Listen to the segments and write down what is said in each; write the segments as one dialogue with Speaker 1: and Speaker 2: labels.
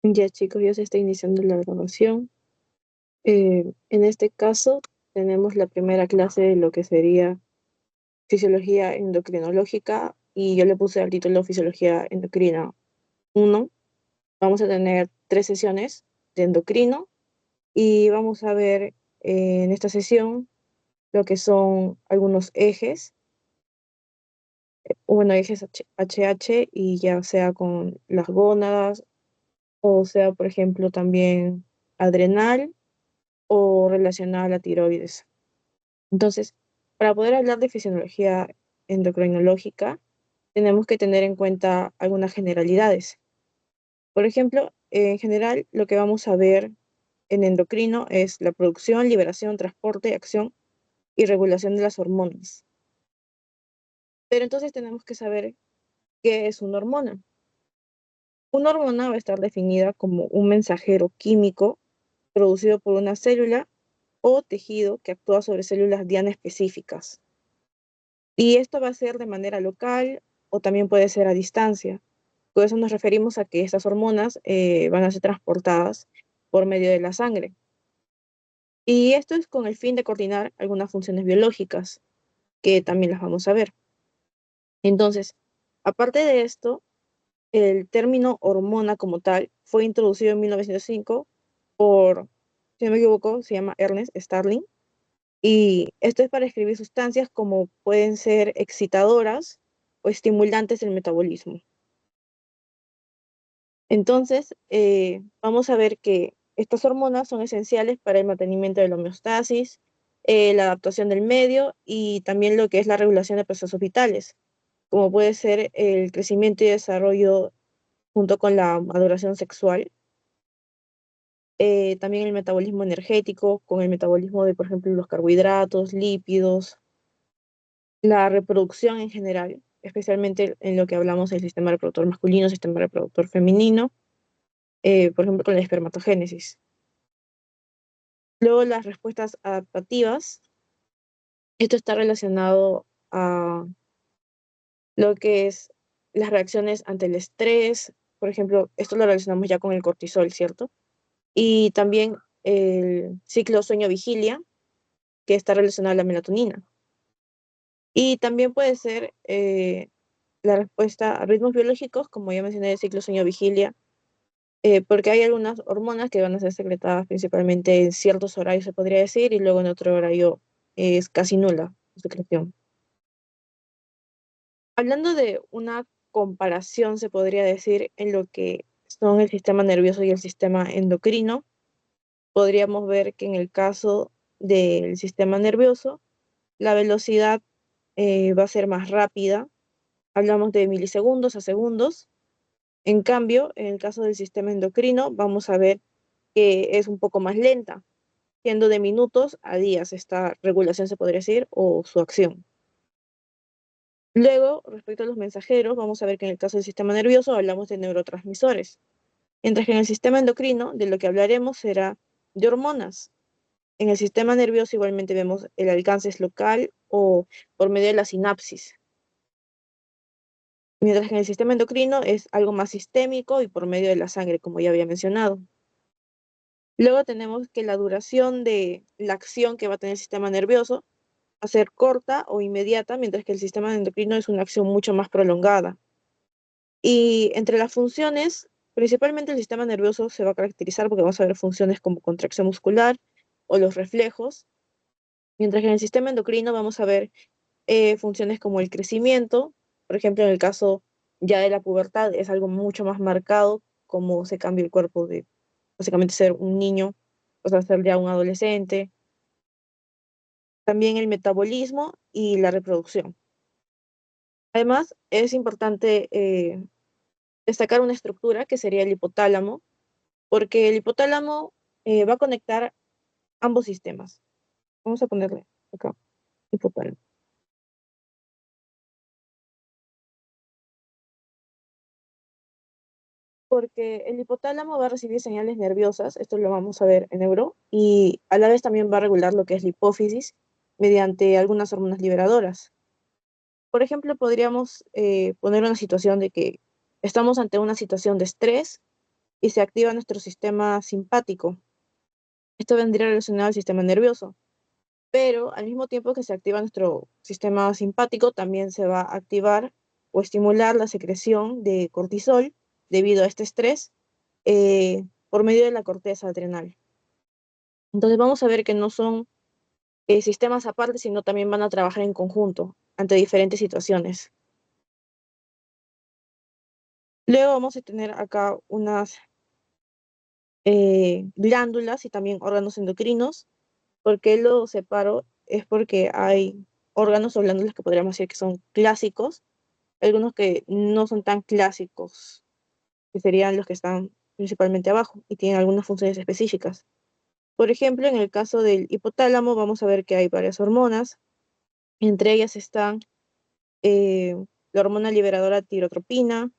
Speaker 1: Ya chicos, ya se está iniciando la grabación. En este caso tenemos la primera clase de lo que sería fisiología endocrinológica y yo le puse al título Fisiología Endocrina 1. Vamos a tener 3 sesiones de endocrino y vamos a ver en esta sesión lo que son algunos ejes, bueno, ejes HH y ya sea con las gónadas o sea, por ejemplo, también adrenal o relacionada a la tiroides. Entonces, para poder hablar de fisiología endocrinológica, tenemos que tener en cuenta algunas generalidades. Por ejemplo, en general, lo que vamos a ver en endocrino es la producción, liberación, transporte, acción y regulación de las hormonas. Pero entonces tenemos que saber qué es una hormona. Una hormona va a estar definida como un mensajero químico producido por una célula o tejido que actúa sobre células diana específicas. Y esto va a ser de manera local o también puede ser a distancia. Con eso nos referimos a que estas hormonas van a ser transportadas por medio de la sangre. Y esto es con el fin de coordinar algunas funciones biológicas, que también las vamos a ver. Entonces, aparte de esto, el término hormona como tal fue introducido en 1905 por, si no me equivoco, se llama Ernest Starling. Y esto es para describir sustancias como pueden ser excitadoras o estimulantes del metabolismo. Entonces, vamos a ver que estas hormonas son esenciales para el mantenimiento de la homeostasis, la adaptación del medio y también lo que es la regulación de procesos vitales, como puede ser el crecimiento y desarrollo junto con la maduración sexual, también el metabolismo energético, con el metabolismo de, por ejemplo, los carbohidratos, lípidos, la reproducción en general, especialmente en lo que hablamos del sistema reproductor masculino, sistema reproductor femenino, por ejemplo, con la espermatogénesis. Luego, las respuestas adaptativas. Esto está relacionado a lo que es las reacciones ante el estrés. Por ejemplo, esto lo relacionamos ya con el cortisol, ¿cierto? Y también el ciclo sueño-vigilia, que está relacionado a la melatonina. Y también puede ser la respuesta a ritmos biológicos, como ya mencioné, el ciclo sueño-vigilia, porque hay algunas hormonas que van a ser secretadas principalmente en ciertos horarios, se podría decir, y luego en otro horario es casi nula su secreción. Hablando de una comparación, se podría decir, en lo que son el sistema nervioso y el sistema endocrino, podríamos ver que en el caso del sistema nervioso, la velocidad va a ser más rápida, hablamos de milisegundos a segundos. En cambio, en el caso del sistema endocrino, vamos a ver que es un poco más lenta, siendo de minutos a días esta regulación, se podría decir, o su acción. Luego, respecto a los mensajeros, vamos a ver que en el caso del sistema nervioso hablamos de neurotransmisores, mientras que en el sistema endocrino de lo que hablaremos será de hormonas. En el sistema nervioso igualmente vemos el alcance es local o por medio de la sinapsis, mientras que en el sistema endocrino es algo más sistémico y por medio de la sangre, como ya había mencionado. Luego tenemos que la duración de la acción que va a tener el sistema nervioso va a ser corta o inmediata, mientras que el sistema endocrino es una acción mucho más prolongada. Y entre las funciones, principalmente el sistema nervioso se va a caracterizar porque vamos a ver funciones como contracción muscular o los reflejos, mientras que en el sistema endocrino vamos a ver funciones como el crecimiento, por ejemplo, en el caso ya de la pubertad es algo mucho más marcado, como se cambia el cuerpo de básicamente ser un niño, o sea, ser ya un adolescente, también el metabolismo y la reproducción. Además, es importante destacar una estructura que sería el hipotálamo, porque el hipotálamo va a conectar ambos sistemas. Vamos a ponerle acá, hipotálamo. Porque el hipotálamo va a recibir señales nerviosas, esto lo vamos a ver en neuro, y a la vez también va a regular lo que es la hipófisis mediante algunas hormonas liberadoras. Por ejemplo, podríamos poner una situación de que estamos ante una situación de estrés y se activa nuestro sistema simpático. Esto vendría relacionado al sistema nervioso, pero al mismo tiempo que se activa nuestro sistema simpático, también se va a activar o estimular la secreción de cortisol debido a este estrés por medio de la corteza adrenal. Entonces vamos a ver que no son sistemas aparte, sino también van a trabajar en conjunto ante diferentes situaciones. Luego vamos a tener acá unas glándulas y también órganos endocrinos. ¿Por qué lo separo? Es porque hay órganos o glándulas que podríamos decir que son clásicos, algunos que no son tan clásicos, que serían los que están principalmente abajo y tienen algunas funciones específicas. Por ejemplo, en el caso del hipotálamo vamos a ver que hay varias hormonas, entre ellas están eh, la hormona liberadora tirotropina,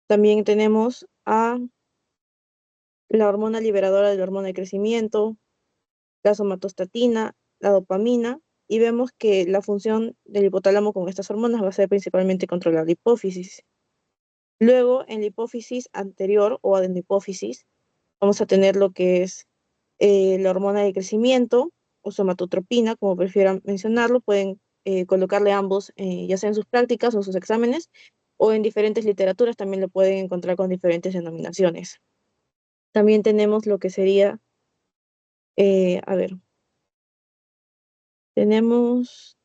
Speaker 1: también tenemos a la hormona liberadora de la hormona de crecimiento, la somatostatina, la dopamina, y vemos que la función del hipotálamo con estas hormonas va a ser principalmente controlar la hipófisis. Luego, en la hipófisis anterior o adenohipófisis, vamos a tener lo que es la hormona de crecimiento o somatotropina, como prefieran mencionarlo, pueden colocarle ambos, ya sea en sus prácticas o sus exámenes, o en diferentes literaturas también lo pueden encontrar con diferentes denominaciones. También tenemos lo que sería, a ver, tenemos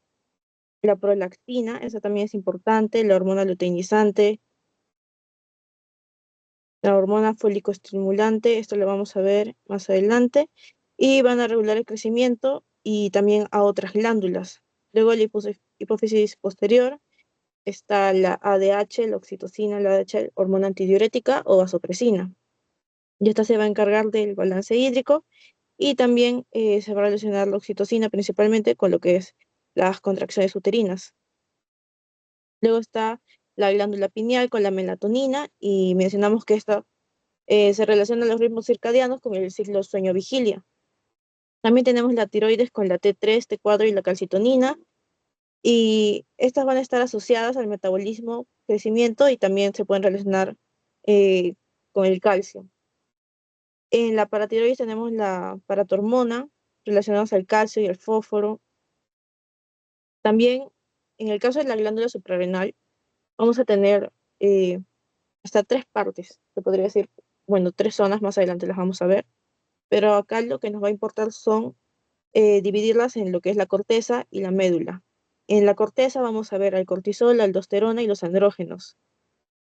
Speaker 1: la prolactina, esa también es importante, la hormona luteinizante, la hormona fólico-estimulante, esto lo vamos a ver más adelante, y van a regular el crecimiento y también a otras glándulas. Luego la hipófisis posterior está la ADH, la oxitocina, la ADH, hormona antidiurética o vasopresina. Y esta se va a encargar del balance hídrico y también se va a relacionar la oxitocina principalmente con lo que es las contracciones uterinas. Luego está la glándula pineal con la melatonina y mencionamos que esta se relaciona los ritmos circadianos con el ciclo sueño-vigilia. También tenemos la tiroides con la T3, T4 y la calcitonina, y estas van a estar asociadas al metabolismo, crecimiento y también se pueden relacionar eh, con el calcio. En la paratiroides tenemos la paratormona relacionadas al calcio y al fósforo. También en el caso de la glándula suprarrenal vamos a tener hasta tres partes, se podría decir, bueno, tres zonas más adelante las vamos a ver, pero acá lo que nos va a importar son dividirlas en lo que es la corteza y la médula. En la corteza vamos a ver al cortisol, la aldosterona y los andrógenos.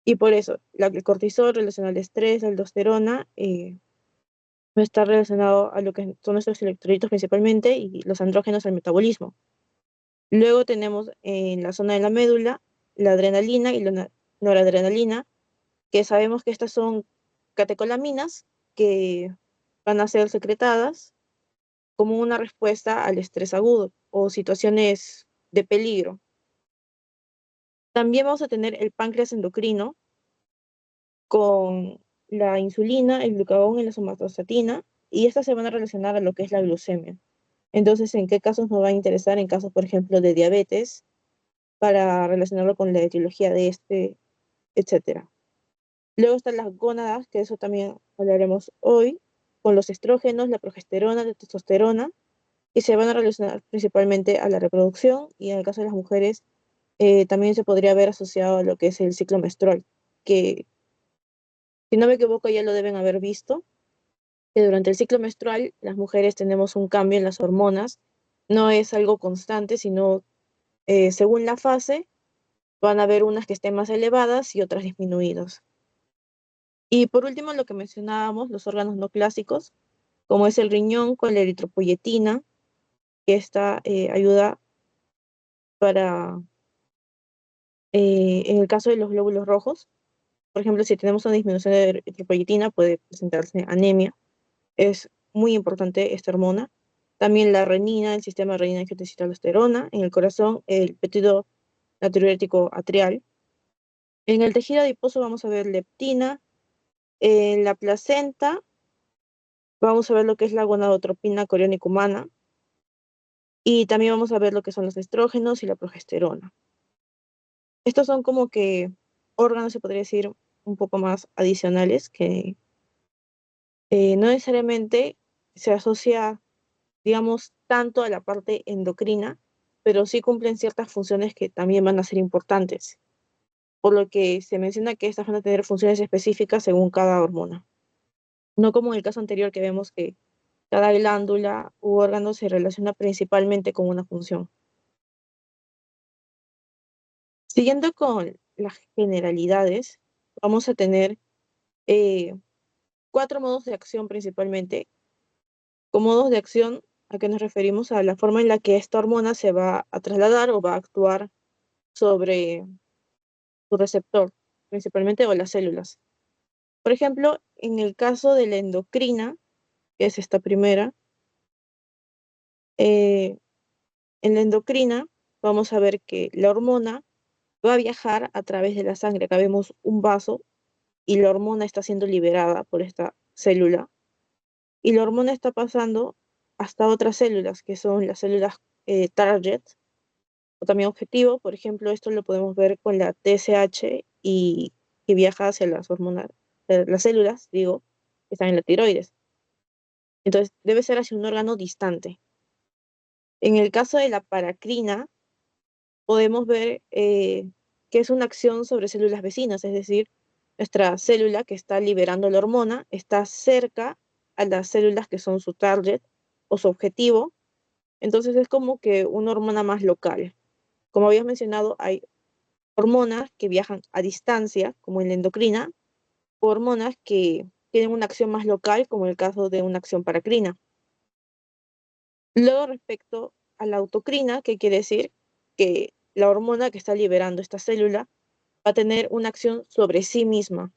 Speaker 1: Y por eso, el cortisol relacionado al estrés, la aldosterona, va a estar relacionado a lo que son nuestros electrolitos principalmente y los andrógenos al metabolismo. Luego tenemos en la zona de la médula la adrenalina y la noradrenalina, que sabemos que estas son catecolaminas que van a ser secretadas como una respuesta al estrés agudo o situaciones de peligro. También vamos a tener el páncreas endocrino con la insulina, el glucagón y la somatostatina, y estas se van a relacionar a lo que es la glucemia. Entonces, ¿en qué casos nos va a interesar? En casos, por ejemplo, de diabetes, para relacionarlo con la etiología de este, etcétera. Luego están las gónadas, que eso también hablaremos hoy, con los estrógenos, la progesterona, la testosterona, y se van a relacionar principalmente a la reproducción y en el caso de las mujeres también se podría ver asociado a lo que es el ciclo menstrual, que si no me equivoco ya lo deben haber visto, que durante el ciclo menstrual las mujeres tenemos un cambio en las hormonas, no es algo constante, sino según la fase van a haber unas que estén más elevadas y otras disminuidas. Y por último, lo que mencionábamos, los órganos no clásicos, como es el riñón con la eritropoyetina, que esta ayuda para, en el caso de los glóbulos rojos, por ejemplo, si tenemos una disminución de eritropoyetina, puede presentarse anemia. Es muy importante esta hormona. También la renina, el sistema de renina angiotensina-aldosterona, en el corazón, el péptido natriurético atrial. En el tejido adiposo vamos a ver leptina. En la placenta vamos a ver lo que es la gonadotropina coriónica humana. Y también vamos a ver lo que son los estrógenos y la progesterona. Estos son como que órganos, se podría decir, un poco más adicionales que no necesariamente se asocia, digamos, tanto a la parte endocrina, pero sí cumplen ciertas funciones que también van a ser importantes, por lo que se menciona que estas van a tener funciones específicas según cada hormona. No como en el caso anterior que vemos que cada glándula u órgano se relaciona principalmente con una función. Siguiendo con las generalidades, vamos a tener eh, cuatro modos de acción principalmente. Con modos de acción, ¿a qué nos referimos? A la forma en la que esta hormona se va a trasladar o va a actuar sobre su receptor, principalmente o las células. Por ejemplo, en el caso de la endocrina, que es esta primera, eh, en la endocrina vamos a ver que la hormona va a viajar a través de la sangre. Acá vemos un vaso y la hormona está siendo liberada por esta célula. Y la hormona está pasando hasta otras células, que son las células target, o también objetivo. Por ejemplo, esto lo podemos ver con la TSH y que viaja hacia las hormonas, las células, digo, que están en la tiroides. Entonces, debe ser hacia un órgano distante. En el caso de la paracrina, podemos ver que es una acción sobre células vecinas, es decir, nuestra célula que está liberando la hormona está cerca a las células que son su target o su objetivo. Entonces es como que una hormona más local. Como habías mencionado, hay hormonas que viajan a distancia, como en la endocrina, o hormonas que tienen una acción más local, como en el caso de una acción paracrina. Luego, respecto a la autocrina, ¿qué quiere decir? Que la hormona que está liberando esta célula va a tener una acción sobre sí misma.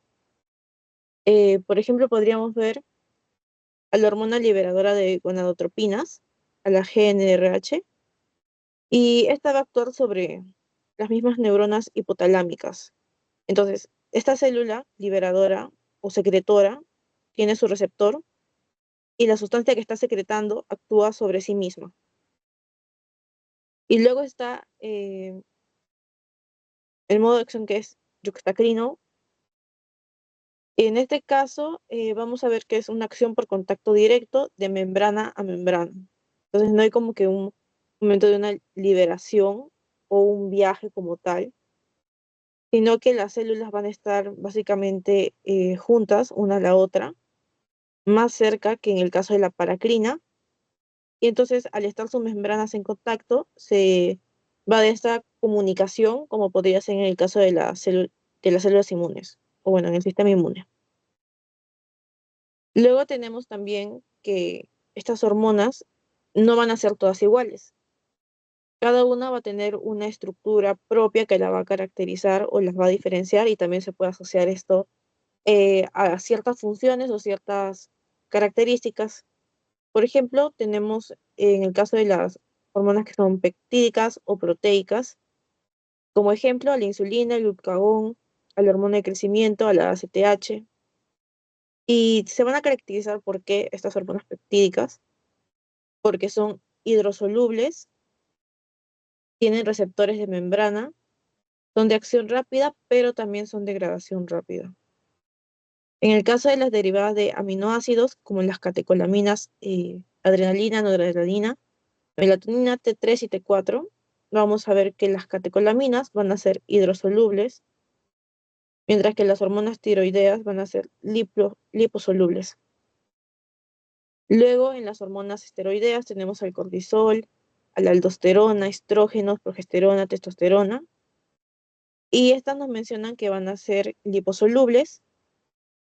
Speaker 1: Por ejemplo, podríamos ver a la hormona liberadora de gonadotropinas, a la GnRH, y esta va a actuar sobre las mismas neuronas hipotalámicas. Entonces, esta célula liberadora o secretora tiene su receptor y la sustancia que está secretando actúa sobre sí misma. Y luego está el modo de acción que es yuxtacrino. En este caso, vamos a ver que es una acción por contacto directo de membrana a membrana. Entonces, no hay como que un momento de una liberación o un viaje como tal, sino que las células van a estar básicamente juntas una a la otra, más cerca que en el caso de la paracrina. Y entonces, al estar sus membranas en contacto, se va de esta comunicación, como podría ser en el caso de, de las células inmunes, o bueno, en el sistema inmune. Luego tenemos también que estas hormonas no van a ser todas iguales. Cada una va a tener una estructura propia que la va a caracterizar o las va a diferenciar y también se puede asociar esto a ciertas funciones o ciertas características. Por ejemplo, tenemos en el caso de las hormonas que son peptídicas o proteicas, como ejemplo a la insulina, el glucagón, a la hormona de crecimiento, a la ACTH, y se van a caracterizar por qué estas hormonas peptídicas, porque son hidrosolubles, tienen receptores de membrana, son de acción rápida, pero también son de degradación rápida. En el caso de las derivadas de aminoácidos, como las catecolaminas, adrenalina, noradrenalina, melatonina T3 y T4, vamos a ver que las catecolaminas van a ser hidrosolubles, mientras que las hormonas tiroideas van a ser liposolubles. Luego, en las hormonas esteroideas tenemos al cortisol, a la aldosterona, estrógenos, progesterona, testosterona, y estas nos mencionan que van a ser liposolubles,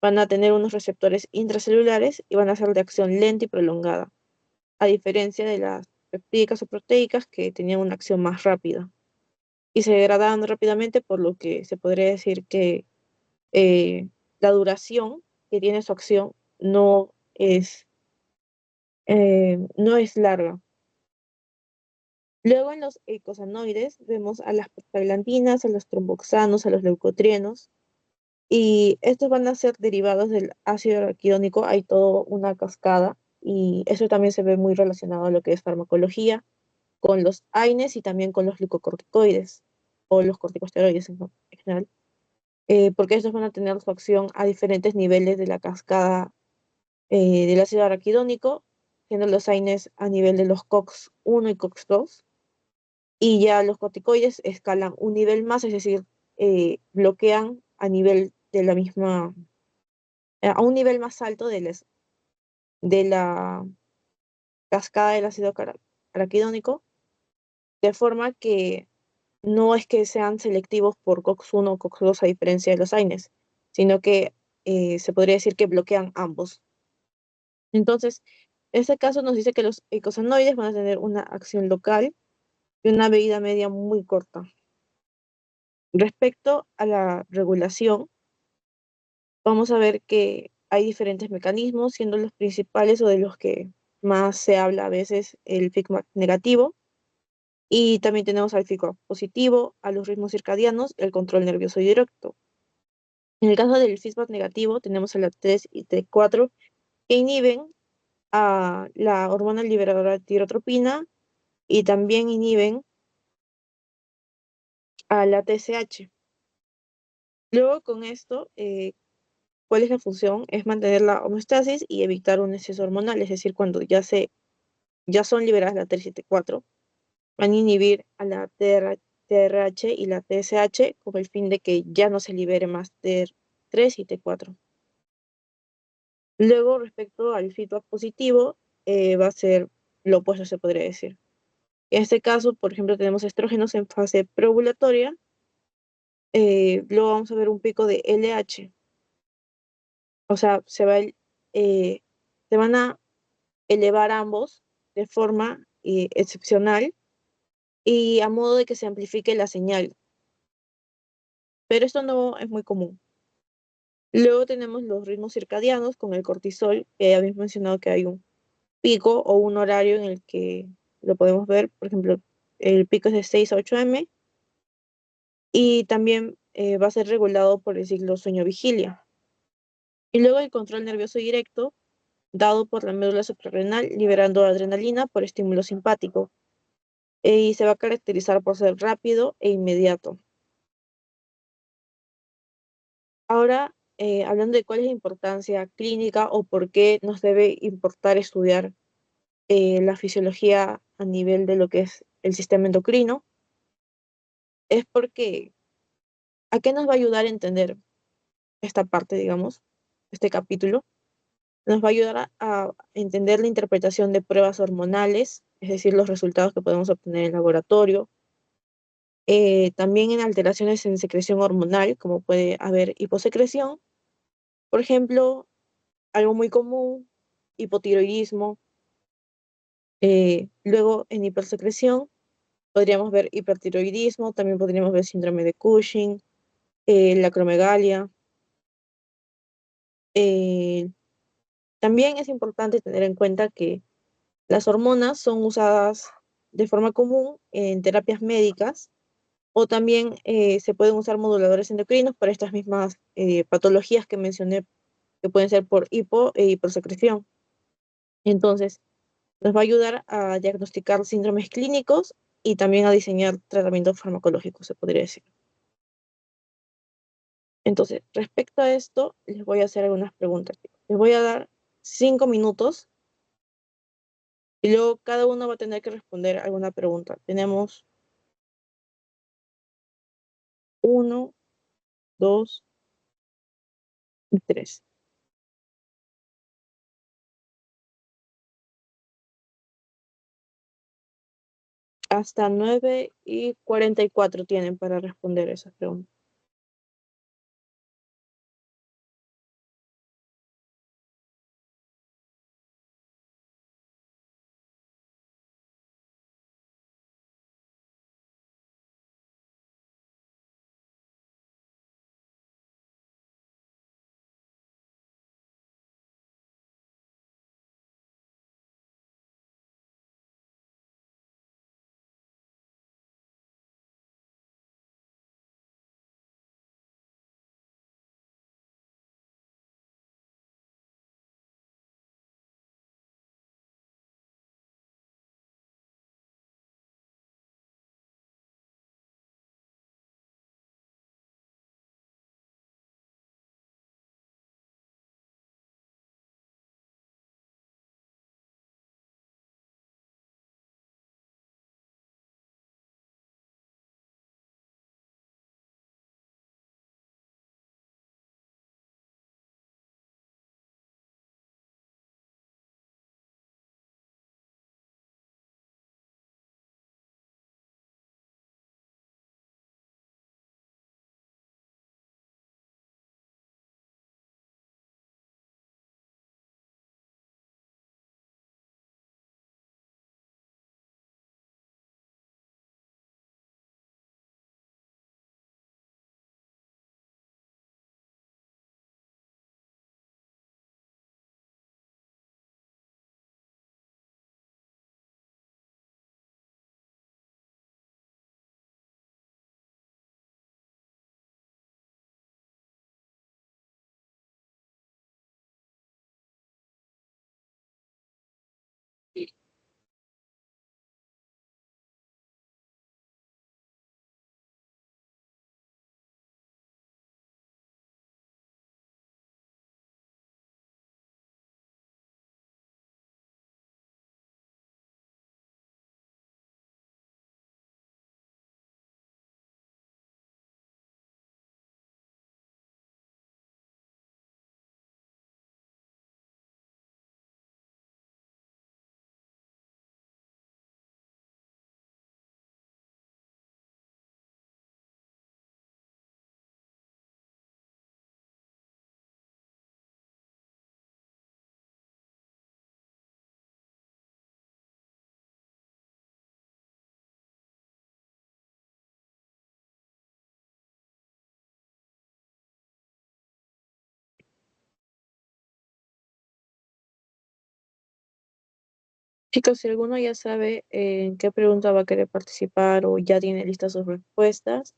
Speaker 1: van a tener unos receptores intracelulares y van a ser de acción lenta y prolongada, a diferencia de las peptídicas o proteicas que tenían una acción más rápida y se degradaban rápidamente, por lo que se podría decir que la duración que tiene su acción no es larga. Luego en los eicosanoides vemos a las prostaglandinas, a los tromboxanos, a los leucotrienos, y estos van a ser derivados del ácido araquidónico. Hay toda una cascada, y eso también se ve muy relacionado a lo que es farmacología, con los AINES y también con los glucocorticoides, o los corticosteroides en general. porque estos van a tener su acción a diferentes niveles de la cascada del ácido araquidónico, siendo los AINES a nivel de los COX-1 y COX-2, y ya los corticoides escalan un nivel más, es decir, bloquean a nivel de la misma, a un nivel más alto de la cascada del ácido araquidónico, de forma que no es que sean selectivos por COX-1 o COX-2 a diferencia de los AINES, sino que se podría decir que bloquean ambos. Entonces, este caso nos dice que los eicosanoides van a tener una acción local y una vida media muy corta. Respecto a la regulación, vamos a ver que hay diferentes mecanismos, siendo los principales o de los que más se habla a veces el feedback negativo, y también tenemos al feedback positivo, a los ritmos circadianos, el control nervioso directo. En el caso del feedback negativo, tenemos a la 3 y T4 que inhiben a la hormona liberadora de tirotropina y también inhiben a la TSH. Luego con esto, ¿cuál es la función? Es mantener la homeostasis y evitar un exceso hormonal, es decir, cuando ya son liberadas la TRH y T4, van a inhibir a la TRH y la TSH con el fin de que ya no se libere más T3 y T4. Luego, respecto al feedback positivo, va a ser lo opuesto, se podría decir. En este caso, por ejemplo, tenemos estrógenos en fase preovulatoria, luego vamos a ver un pico de LH, o sea, eh, se van a elevar ambos de forma excepcional y a modo de que se amplifique la señal, pero esto no es muy común. Luego tenemos los ritmos circadianos con el cortisol, que ya habéis mencionado que hay un pico o un horario en el que lo podemos ver, por ejemplo, el pico es de 6 a 8 m y también va a ser regulado por el ciclo sueño-vigilia. Y luego el control nervioso directo, dado por la médula suprarrenal, liberando adrenalina por estímulo simpático, y se va a caracterizar por ser rápido e inmediato. Ahora, hablando de cuál es la importancia clínica o por qué nos debe importar estudiar la fisiología a nivel de lo que es el sistema endocrino, es porque ¿a qué nos va a ayudar a entender esta parte, digamos, este capítulo? Nos va a ayudar a entender la interpretación de pruebas hormonales, es decir, los resultados que podemos obtener en el laboratorio, también en alteraciones en secreción hormonal, como puede haber hiposecreción, por ejemplo, algo muy común, hipotiroidismo, luego en hipersecreción podríamos ver hipertiroidismo, también podríamos ver síndrome de Cushing, la acromegalia. eh, También es importante tener en cuenta que las hormonas son usadas de forma común en terapias médicas o también se pueden usar moduladores endocrinos para estas mismas patologías que mencioné, que pueden ser por hipo e hipersecreción. Entonces, nos va a ayudar a diagnosticar síndromes clínicos y también a diseñar tratamientos farmacológicos, se podría decir. Entonces, respecto a esto, les voy a hacer algunas preguntas. Les voy a dar 5 minutos y luego cada uno va a tener que responder alguna pregunta. Tenemos 1, 2 y 3. Hasta 9:44 tienen para responder esas preguntas. Chicos, si alguno ya sabe en qué pregunta va a querer participar o ya tiene listas sus respuestas,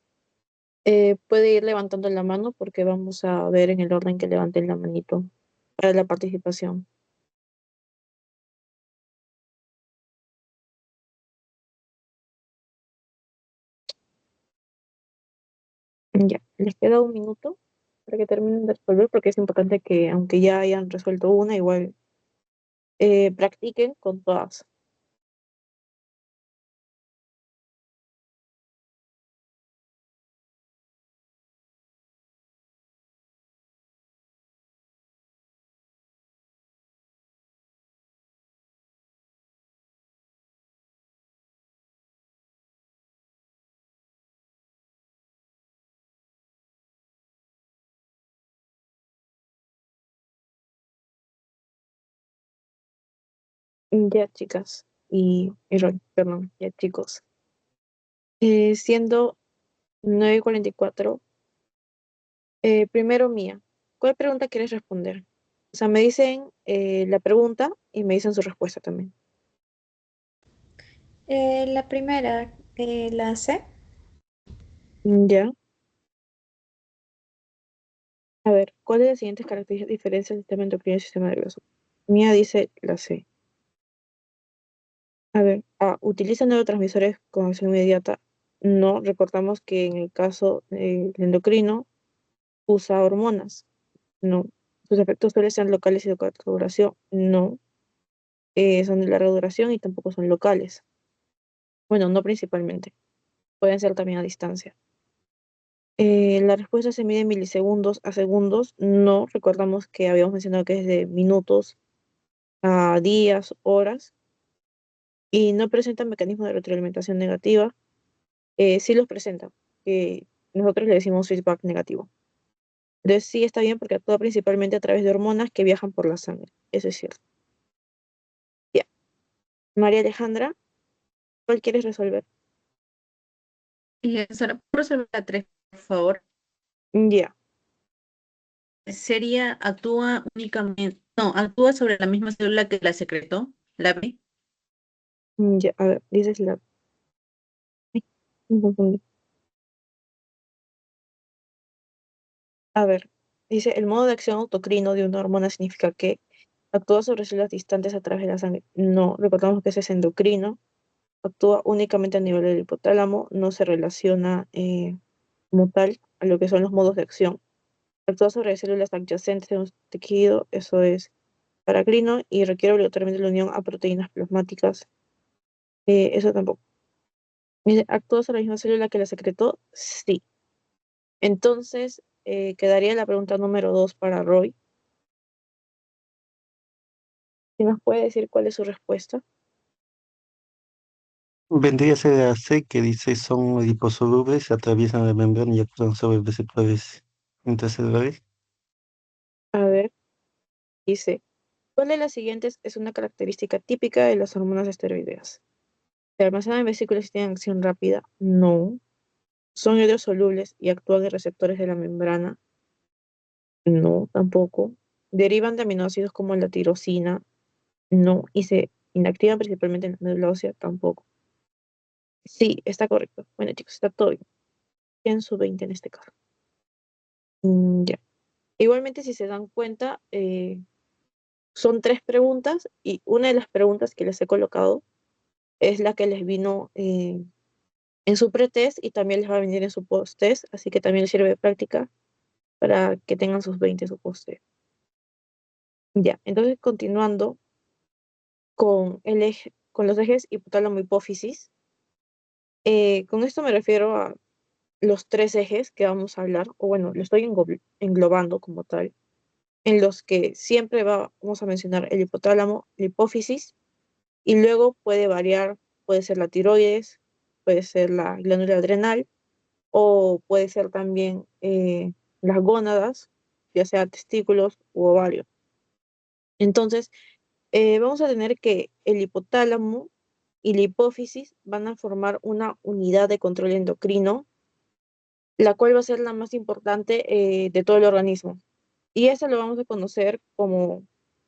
Speaker 1: puede ir levantando la mano porque vamos a ver en el orden que levanten la manito para la participación. Ya, les queda un minuto para que terminen de resolver porque es importante que, aunque ya hayan resuelto una, igual practiquen con todas. Ya, chicas, y Roy, perdón, ya, chicos. Siendo 9:44, primero Mía, ¿cuál pregunta quieres responder? O sea, me dicen la pregunta y me dicen su respuesta también.
Speaker 2: La primera, la C.
Speaker 1: Ya, a ver, ¿cuál de las siguientes características diferencia el sistema endocrino y el sistema nervioso? Mía dice la C. A ver, A, ¿utiliza neurotransmisores con acción inmediata? No, recordamos que en el caso del endocrino usa hormonas. No. Sus efectos suelen ser locales y de corta duración. No. Son de larga duración y tampoco son locales. Bueno, no principalmente. Pueden ser también a distancia. La respuesta se mide en milisegundos a segundos. No. Recordamos que habíamos mencionado que es de minutos a días, horas. Y no presenta mecanismos de retroalimentación negativa. Sí los presenta. Nosotros le decimos feedback negativo. Entonces sí está bien porque actúa principalmente a través de hormonas que viajan por la sangre. Eso es cierto. Ya. María Alejandra, ¿cuál quieres resolver?
Speaker 3: Sara, ¿puedo resolver la 3, por favor?
Speaker 1: Ya,
Speaker 3: Sería, actúa únicamente, no, actúa sobre la misma célula que la secretó, la B.
Speaker 1: ya, a ver, dices la... Ay, me confundí. A ver, dice, el modo de acción autocrino de una hormona significa que actúa sobre células distantes a través de la sangre. No, recordamos que ese es endocrino, actúa únicamente a nivel del hipotálamo, no se relaciona como tal a lo que son los modos de acción. Actúa sobre células adyacentes a un tejido, eso es paracrino, y requiere obligatoriamente la unión a proteínas plasmáticas, eso tampoco. Dice, ¿actúa sobre la misma célula que la secretó? Sí. Entonces, quedaría la pregunta número 2 para Roy. Si nos puede decir cuál es su respuesta.
Speaker 4: Vendría a ser la C que dice son liposolubles, atraviesan la membrana y actúan sobre receptores intracelulares.
Speaker 1: A ver, dice, ¿cuál de las siguientes es una característica típica de las hormonas esteroideas? ¿Se almacenan en vesículas y tienen acción rápida? No. ¿Son hidrosolubles y actúan en receptores de la membrana? No, tampoco. ¿Derivan de aminoácidos como la tirosina? No. ¿Y se inactivan principalmente en la médula ósea? Tampoco. Sí, está correcto. Bueno, chicos, está todo bien. En su 20 en este caso. Ya. Igualmente, si se dan cuenta, son tres preguntas y una de las preguntas que les he colocado es la que les vino en su pretest y también les va a venir en su post-test, así que también les sirve de práctica para que tengan sus 20 en su post-test. Ya, entonces continuando con los ejes hipotálamo hipófisis, con esto me refiero a los tres ejes que vamos a hablar, o bueno, lo estoy englobando como tal, en los que siempre vamos a mencionar el hipotálamo, la hipófisis, y luego puede variar, puede ser la tiroides, puede ser la glándula adrenal, o puede ser también las gónadas, ya sea testículos u ovarios. Entonces, vamos a tener que el hipotálamo y la hipófisis van a formar una unidad de control endocrino, la cual va a ser la más importante de todo el organismo. Y eso lo vamos a conocer como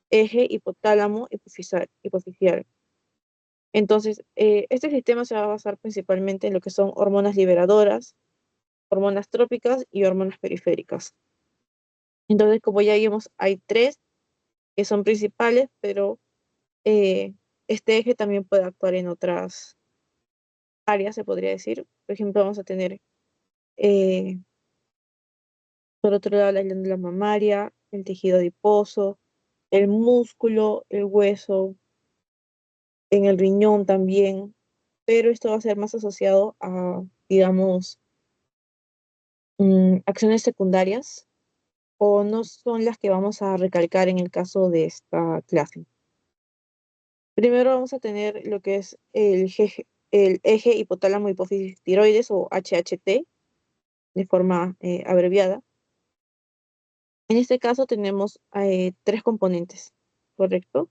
Speaker 1: eje hipotálamo hipofisial. Entonces, este sistema se va a basar principalmente en lo que son hormonas liberadoras, hormonas trópicas y hormonas periféricas. Entonces, como ya vimos, hay tres que son principales, pero este eje también puede actuar en otras áreas, se podría decir. Por ejemplo, vamos a tener, eh, por otro lado, la glándula mamaria, el tejido adiposo, el músculo, el hueso, en el riñón también, pero esto va a ser más asociado a, digamos, acciones secundarias o no son las que vamos a recalcar en el caso de esta clase. Primero vamos a tener lo que es el eje hipotálamo hipófisis tiroides o HHT de forma abreviada. En este caso tenemos tres componentes, ¿correcto?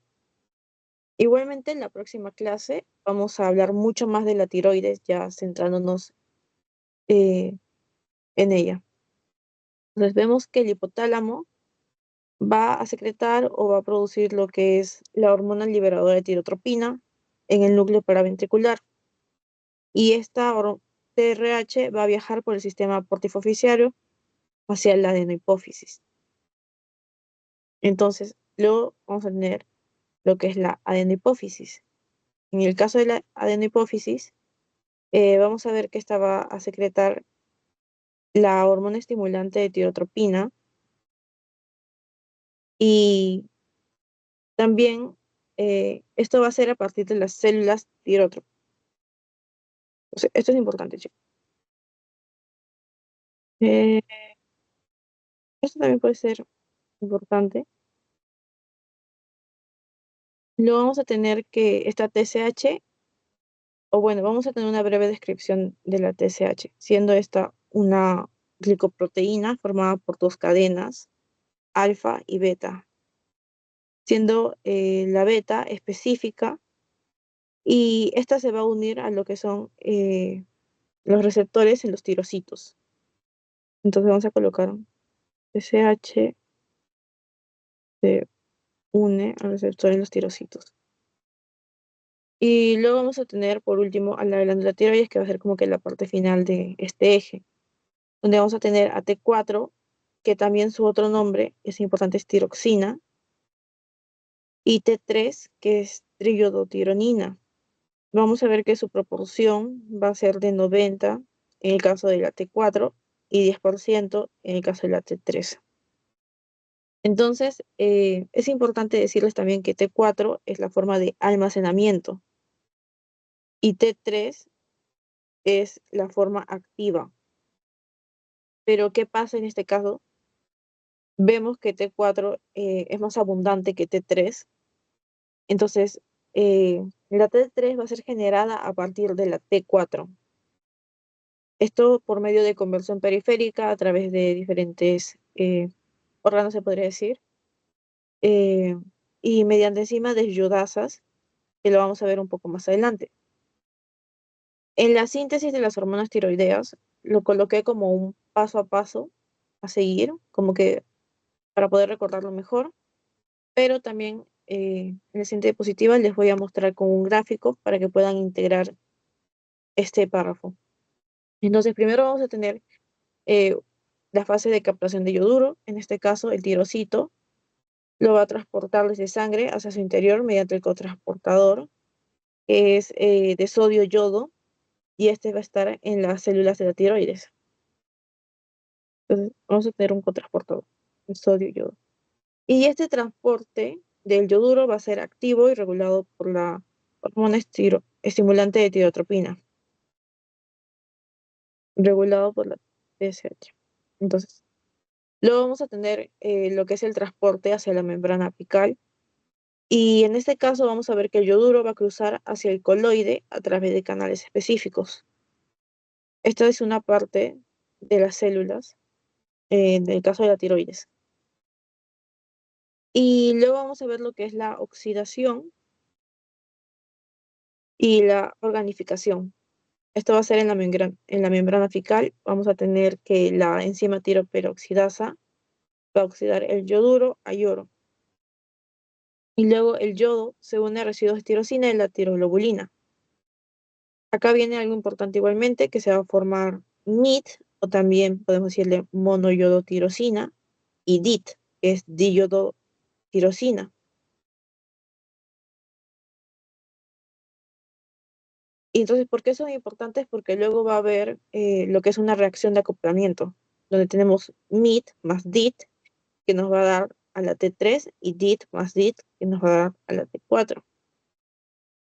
Speaker 1: Igualmente en la próxima clase vamos a hablar mucho más de la tiroides, ya centrándonos en ella. Entonces vemos que el hipotálamo va a secretar o va a producir lo que es la hormona liberadora de tirotropina en el núcleo paraventricular. Y esta TRH va a viajar por el sistema portifoficiario hacia la adenohipófisis. Entonces, luego vamos a tener lo que es la adenohipófisis. En el caso de la adenohipófisis, vamos a ver que esta va a secretar la hormona estimulante de tirotropina y también esto va a ser a partir de las células tirótropas. Esto es importante, chicos. Eh, esto también puede ser importante. Luego vamos a tener que esta TSH, o bueno, vamos a tener una breve descripción de la TSH, siendo esta una glicoproteína formada por dos cadenas, alfa y beta, siendo la beta específica y esta se va a unir a lo que son los receptores en los tirocitos. Entonces vamos a colocar TSH se une al receptor en los tirocitos. Y luego vamos a tener por último a la glándula tiroides, que va a ser como que la parte final de este eje, donde vamos a tener a T4, que también su otro nombre es importante, es tiroxina, y T3, que es triiodotironina. Vamos a ver que su proporción va a ser de 90 en el caso de la T4 y 10% en el caso de la T3. Entonces, es importante decirles también que T4 es la forma de almacenamiento y T3 es la forma activa. Pero, ¿qué pasa en este caso? Vemos que T4 es más abundante que T3. Entonces, la T3 va a ser generada a partir de la T4. Esto por medio de conversión periférica a través de diferentes órganos, se podría decir, eh, y mediante enzimas desyodasas, que lo vamos a ver un poco más adelante. En la síntesis de las hormonas tiroideas, lo coloqué como un paso a paso a seguir, como que para poder recordarlo mejor, pero también en la siguiente diapositiva les voy a mostrar con un gráfico para que puedan integrar este párrafo. Entonces, primero vamos a tener eh, la fase de captación de yoduro, en este caso el tirocito, lo va a transportar desde sangre hacia su interior mediante el cotransportador, que es de sodio-yodo, y este va a estar en las células de la tiroides. Entonces, vamos a tener un cotransportador de sodio-yodo. Y este transporte del yoduro va a ser activo y regulado por la hormona estimulante de tirotropina, regulado por la TSH. Entonces, luego vamos a tener lo que es el transporte hacia la membrana apical. Y en este caso vamos a ver que el yoduro va a cruzar hacia el coloide a través de canales específicos. Esta es una parte de las células, en el caso de la tiroides. Y luego vamos a ver lo que es la oxidación y la organificación. Esto va a ser en la membrana apical. Vamos a tener que la enzima tiroperoxidasa va a oxidar el yoduro a yodo. Y luego el yodo se une a residuos de tirosina y la tiroglobulina. Acá viene algo importante igualmente, que se va a formar NIT, o también podemos decirle monoyodotirosina, y DIT, que es diyodotirosina. Y entonces, ¿por qué son importantes? Porque luego va a haber lo que es una reacción de acoplamiento, donde tenemos NIT más DIT, que nos va a dar a la T3, y DIT más DIT, que nos va a dar a la T4.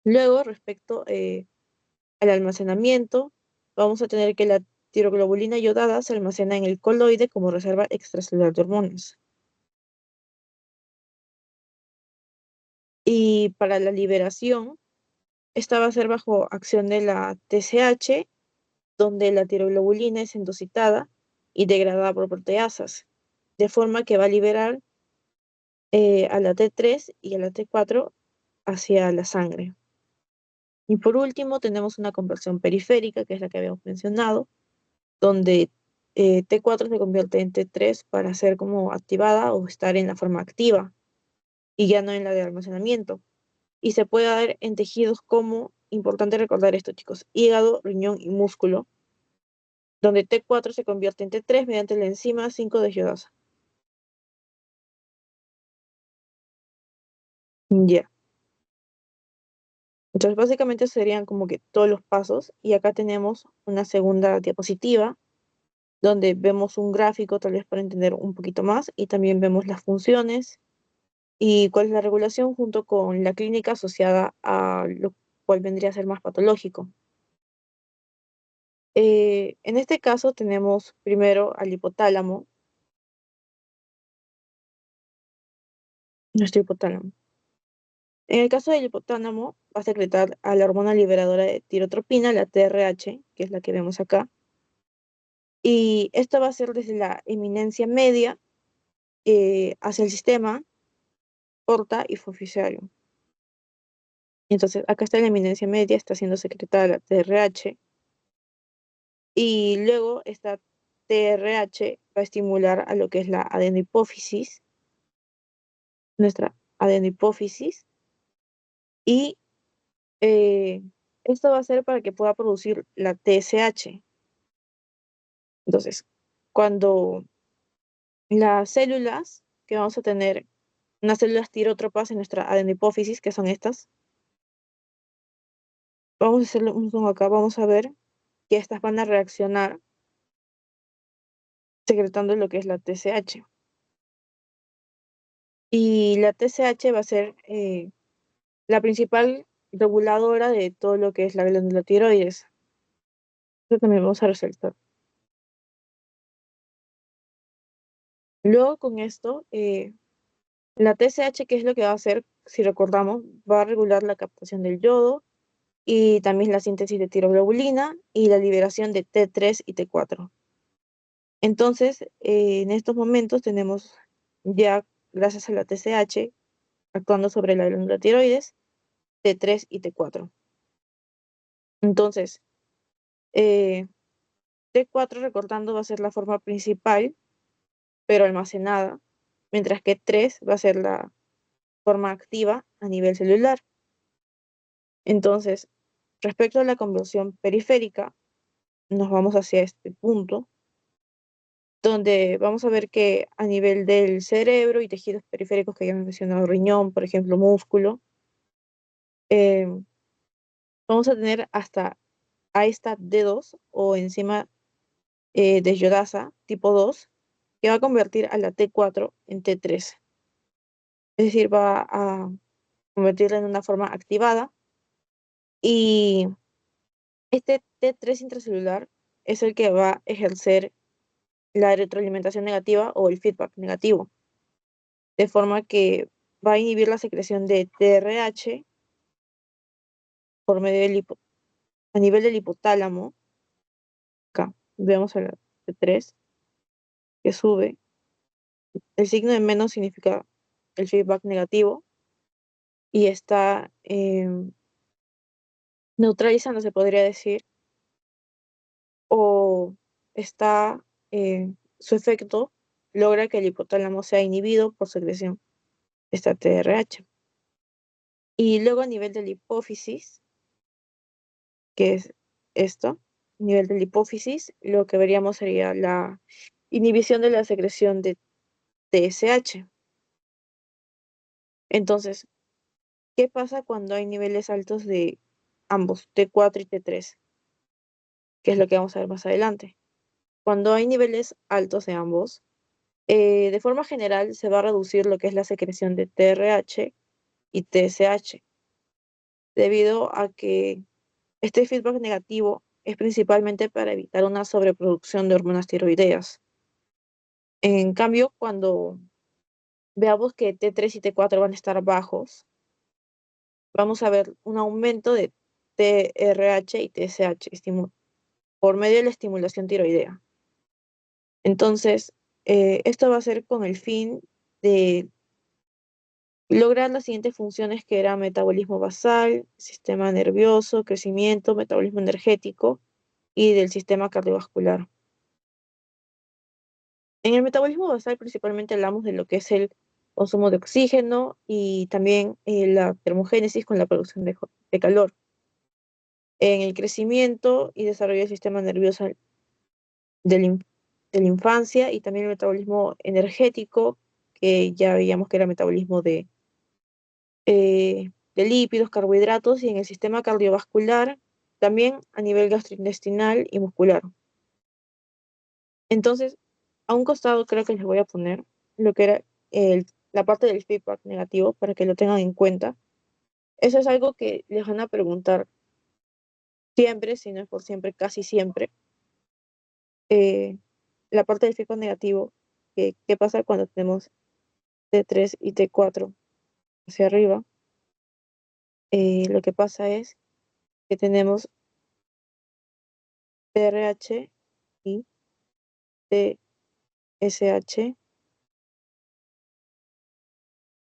Speaker 1: Luego, respecto al almacenamiento, vamos a tener que la tiroglobulina yodada se almacena en el coloide como reserva extracelular de hormonas. Y para la liberación, esta va a ser bajo acción de la TSH, donde la tiroglobulina es endocitada y degradada por proteasas, de forma que va a liberar a la T3 y a la T4 hacia la sangre. Y por último, tenemos una conversión periférica, que es la que habíamos mencionado, donde T4 se convierte en T3 para ser como activada o estar en la forma activa y ya no en la de almacenamiento. Y se puede dar en tejidos como, importante recordar esto, chicos, hígado, riñón y músculo, donde T4 se convierte en T3 mediante la enzima 5-deshiodasa. Ya. Entonces, básicamente serían como que todos los pasos. Y acá tenemos una segunda diapositiva donde vemos un gráfico, tal vez para entender un poquito más, y también vemos las funciones y cuál es la regulación junto con la clínica asociada a lo cual vendría a ser más patológico. En este caso tenemos primero al hipotálamo, nuestro hipotálamo. En el caso del hipotálamo va a secretar a la hormona liberadora de tirotropina, la TRH, que es la que vemos acá, y esto va a ser desde la eminencia media hacia el sistema porta y hipofisario. Entonces, acá está la eminencia media, está siendo secretada la TRH, y luego esta TRH va a estimular a lo que es la adenohipófisis, nuestra adenohipófisis, y eh, esto va a ser para que pueda producir la TSH. Entonces, cuando las células que vamos a tener, unas células tirótropas en nuestra adenohipófisis, que son estas, vamos a hacerle un zoom acá, vamos a ver que estas van a reaccionar secretando lo que es la TSH. Y la TSH va a ser la principal reguladora de todo lo que es la glándula tiroides. Eso también vamos a resaltar. Luego con esto, la TSH, ¿qué es lo que va a hacer? Si recordamos, va a regular la captación del yodo y también la síntesis de tiroglobulina y la liberación de T3 y T4. Entonces, en estos momentos tenemos ya, gracias a la TSH, actuando sobre la glándula tiroides, T3 y T4. Entonces, T4 recortando va a ser la forma principal, pero almacenada, mientras que 3 va a ser la forma activa a nivel celular. Entonces, respecto a la conversión periférica, nos vamos hacia este punto, donde vamos a ver que a nivel del cerebro y tejidos periféricos que ya hemos mencionado, riñón, por ejemplo, músculo, eh, vamos a tener hasta a esta D2 o enzima de yodasa tipo 2, que va a convertir a la T4 en T3. Es decir, va a convertirla en una forma activada. Y este T3 intracelular es el que va a ejercer la retroalimentación negativa o el feedback negativo, de forma que va a inhibir la secreción de TRH por medio a nivel del hipotálamo. Acá vemos a la T3 que sube. El signo de menos significa el feedback negativo y está neutralizando, se podría decir, o está, su efecto logra que el hipotálamo sea inhibido por secreción de esta TRH. Y luego a nivel de la hipófisis, que es esto, a nivel de la hipófisis, lo que veríamos sería la inhibición de la secreción de TSH. Entonces, ¿qué pasa cuando hay niveles altos de ambos, T4 y T3? Que es lo que vamos a ver más adelante. Cuando hay niveles altos de ambos, de forma general se va a reducir lo que es la secreción de TRH y TSH, debido a que este feedback negativo es principalmente para evitar una sobreproducción de hormonas tiroideas. En cambio, cuando veamos que T3 y T4 van a estar bajos, vamos a ver un aumento de TRH y TSH por medio de la estimulación tiroidea. Entonces, esto va a ser con el fin de lograr las siguientes funciones que eran metabolismo basal, sistema nervioso, crecimiento, metabolismo energético y del sistema cardiovascular. En el metabolismo basal principalmente hablamos de lo que es el consumo de oxígeno y también la termogénesis con la producción de calor. En el crecimiento y desarrollo del sistema nervioso de la infancia y también el metabolismo energético, que ya veíamos que era metabolismo de lípidos, carbohidratos y en el sistema cardiovascular también a nivel gastrointestinal y muscular. Entonces, a un costado creo que les voy a poner lo que era la parte del feedback negativo para que lo tengan en cuenta. Eso es algo que les van a preguntar siempre, si no es por siempre, casi siempre. Eh, la parte del feedback negativo, ¿qué pasa cuando tenemos T3 y T4 hacia arriba? Lo que pasa es que tenemos TRH y TSH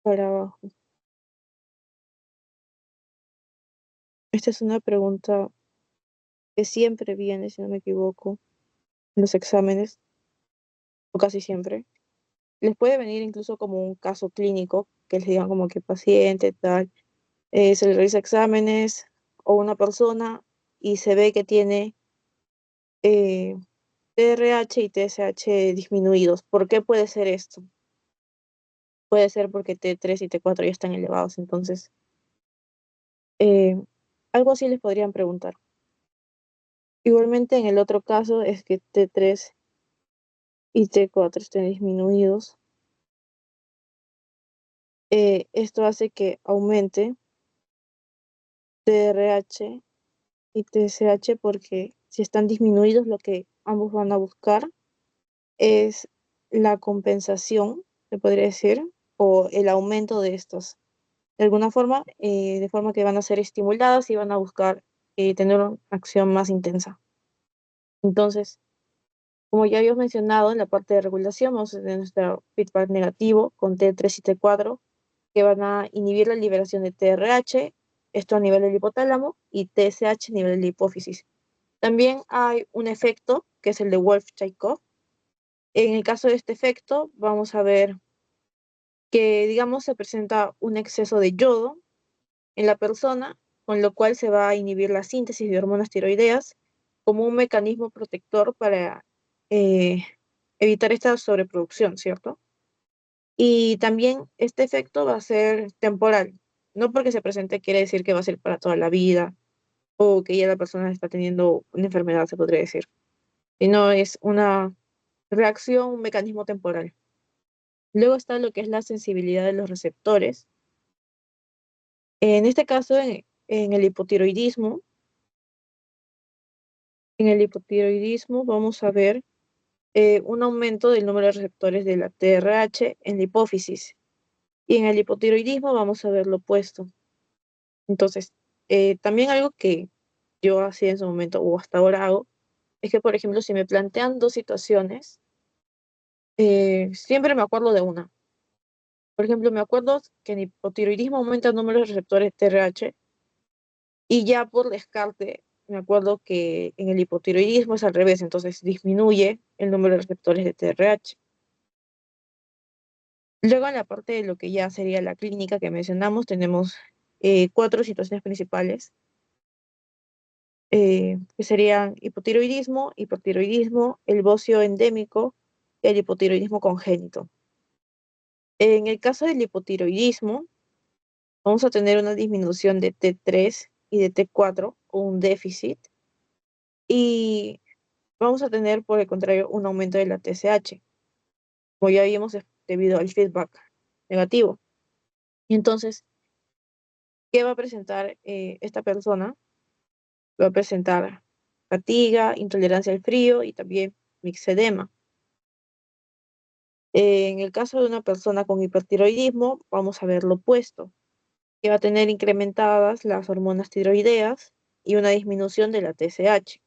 Speaker 1: para abajo. Esta es una pregunta que siempre viene, si no me equivoco, en los exámenes, o casi siempre. Les puede venir incluso como un caso clínico, que les digan como que paciente, tal, se le realiza exámenes o una persona y se ve que tiene eh, TRH y TSH disminuidos. ¿Por qué puede ser esto? Puede ser porque T3 y T4 ya están elevados, entonces eh, algo así les podrían preguntar. Igualmente en el otro caso es que T3 y T4 estén disminuidos. Esto hace que aumente TRH y TSH porque si están disminuidos lo que ambos van a buscar es la compensación, se podría decir, o el aumento de estos. De alguna forma, de forma que van a ser estimuladas y van a buscar tener una acción más intensa. Entonces, como ya habíamos mencionado en la parte de regulación, vamos a tener nuestro feedback negativo con T3 y T4 que van a inhibir la liberación de TRH, esto a nivel del hipotálamo, y TSH a nivel de la hipófisis. También hay un efecto que es el de Wolff-Chaikoff. En el caso de este efecto, vamos a ver que, digamos, se presenta un exceso de yodo en la persona, con lo cual se va a inhibir la síntesis de hormonas tiroideas como un mecanismo protector para eh, evitar esta sobreproducción, ¿cierto? Y también este efecto va a ser temporal. No porque se presente quiere decir que va a ser para toda la vida o que ya la persona está teniendo una enfermedad, se podría decir. Sino es una reacción, un mecanismo temporal. Luego está lo que es la sensibilidad de los receptores. En este caso, en el hipotiroidismo vamos a ver un aumento del número de receptores de la TRH en la hipófisis. Y en el hipotiroidismo vamos a ver lo opuesto. Entonces, también algo que yo hacía en su momento o hasta ahora hago, es que, por ejemplo, si me plantean dos situaciones, siempre me acuerdo de una. Por ejemplo, me acuerdo que en hipotiroidismo aumenta el número de receptores TRH y ya por descarte me acuerdo que en el hipotiroidismo es al revés, entonces disminuye el número de receptores de TRH. Luego en la parte de lo que ya sería la clínica que mencionamos, tenemos cuatro situaciones principales, que serían hipotiroidismo, el bocio endémico y el hipotiroidismo congénito. En el caso del hipotiroidismo, vamos a tener una disminución de T3 y de T4 o un déficit, y vamos a tener, por el contrario, un aumento de la TSH, como ya vimos, es debido al feedback negativo. Y entonces, ¿qué va a presentar esta persona? Va a presentar fatiga, intolerancia al frío y también mixedema. En el caso de una persona con hipertiroidismo, vamos a ver lo opuesto, que va a tener incrementadas las hormonas tiroideas y una disminución de la TSH.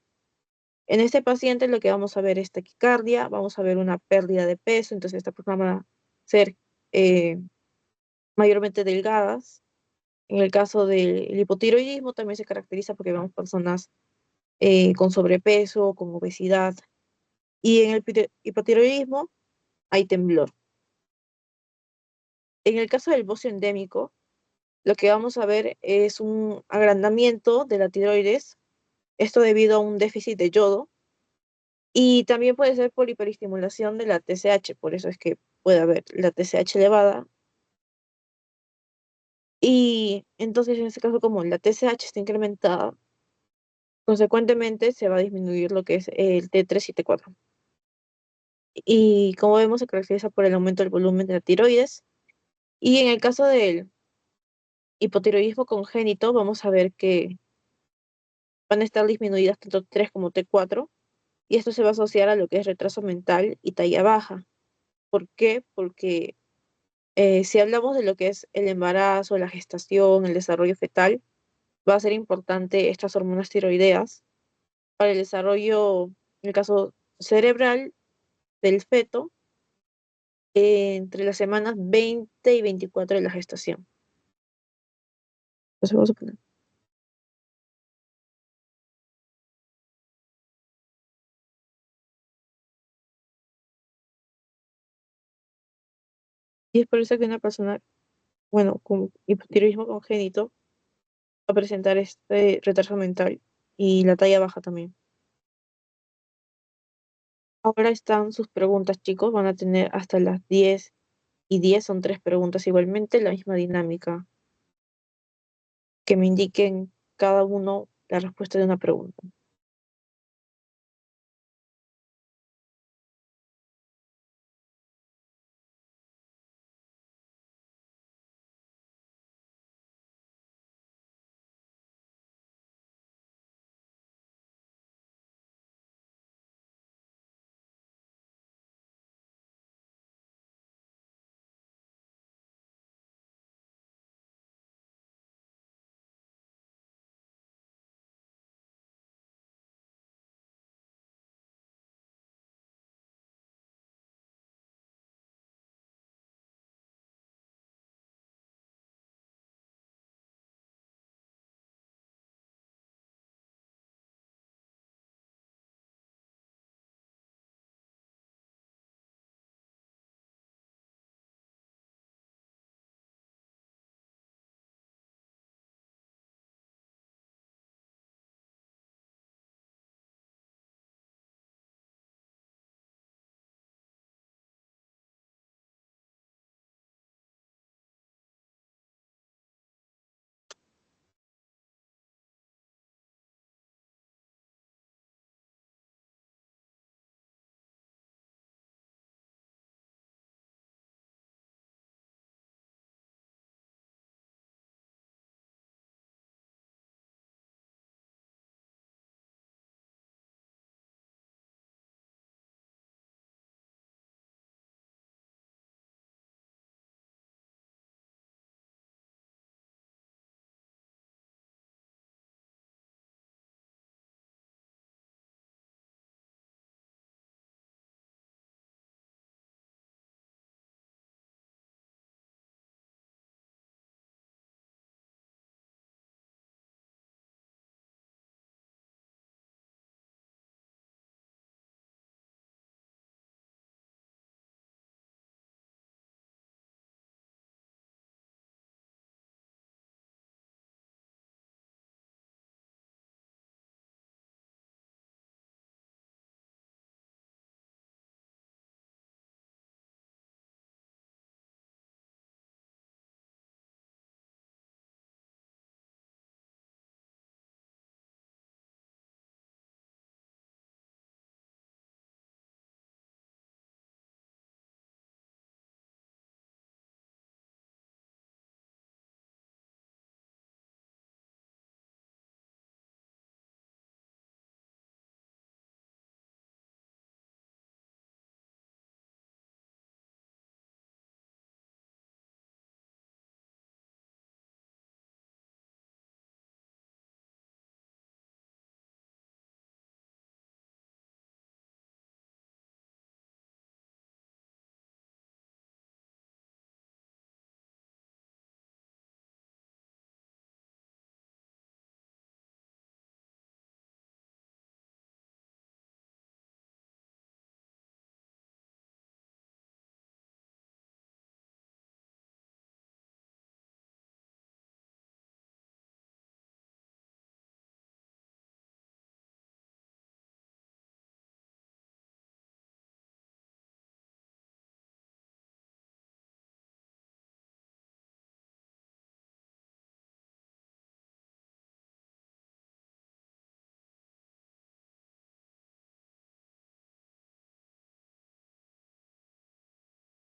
Speaker 1: En este paciente lo que vamos a ver es taquicardia, vamos a ver una pérdida de peso, entonces esta persona va a ser eh, mayormente delgadas. En el caso del hipotiroidismo también se caracteriza porque vemos personas con sobrepeso, con obesidad, y en el hipotiroidismo hay temblor. En el caso del bocio endémico, lo que vamos a ver es un agrandamiento de la tiroides, esto debido a un déficit de yodo, y también puede ser por hiperestimulación de la TSH, por eso es que puede haber la TSH elevada. Y entonces en este caso, como la TSH está incrementada, consecuentemente se va a disminuir lo que es el T3 y T4. Y como vemos, se caracteriza por el aumento del volumen de la tiroides. Y en el caso del hipotiroidismo congénito, vamos a ver que van a estar disminuidas tanto T3 como T4, y esto se va a asociar a lo que es retraso mental y talla baja. ¿Por qué? Porque si hablamos de lo que es el embarazo, la gestación, el desarrollo fetal, va a ser importante estas hormonas tiroideas para el desarrollo, en el caso cerebral del feto, entre las semanas 20 y 24 de la gestación. Entonces vamos a poner. Y es por eso que una persona, bueno, con hipotiroidismo congénito va a presentar este retraso mental y la talla baja también. Ahora están sus preguntas, chicos. Van a tener hasta las 10:10, son tres preguntas igualmente, la misma dinámica, que me indiquen cada uno la respuesta de una pregunta.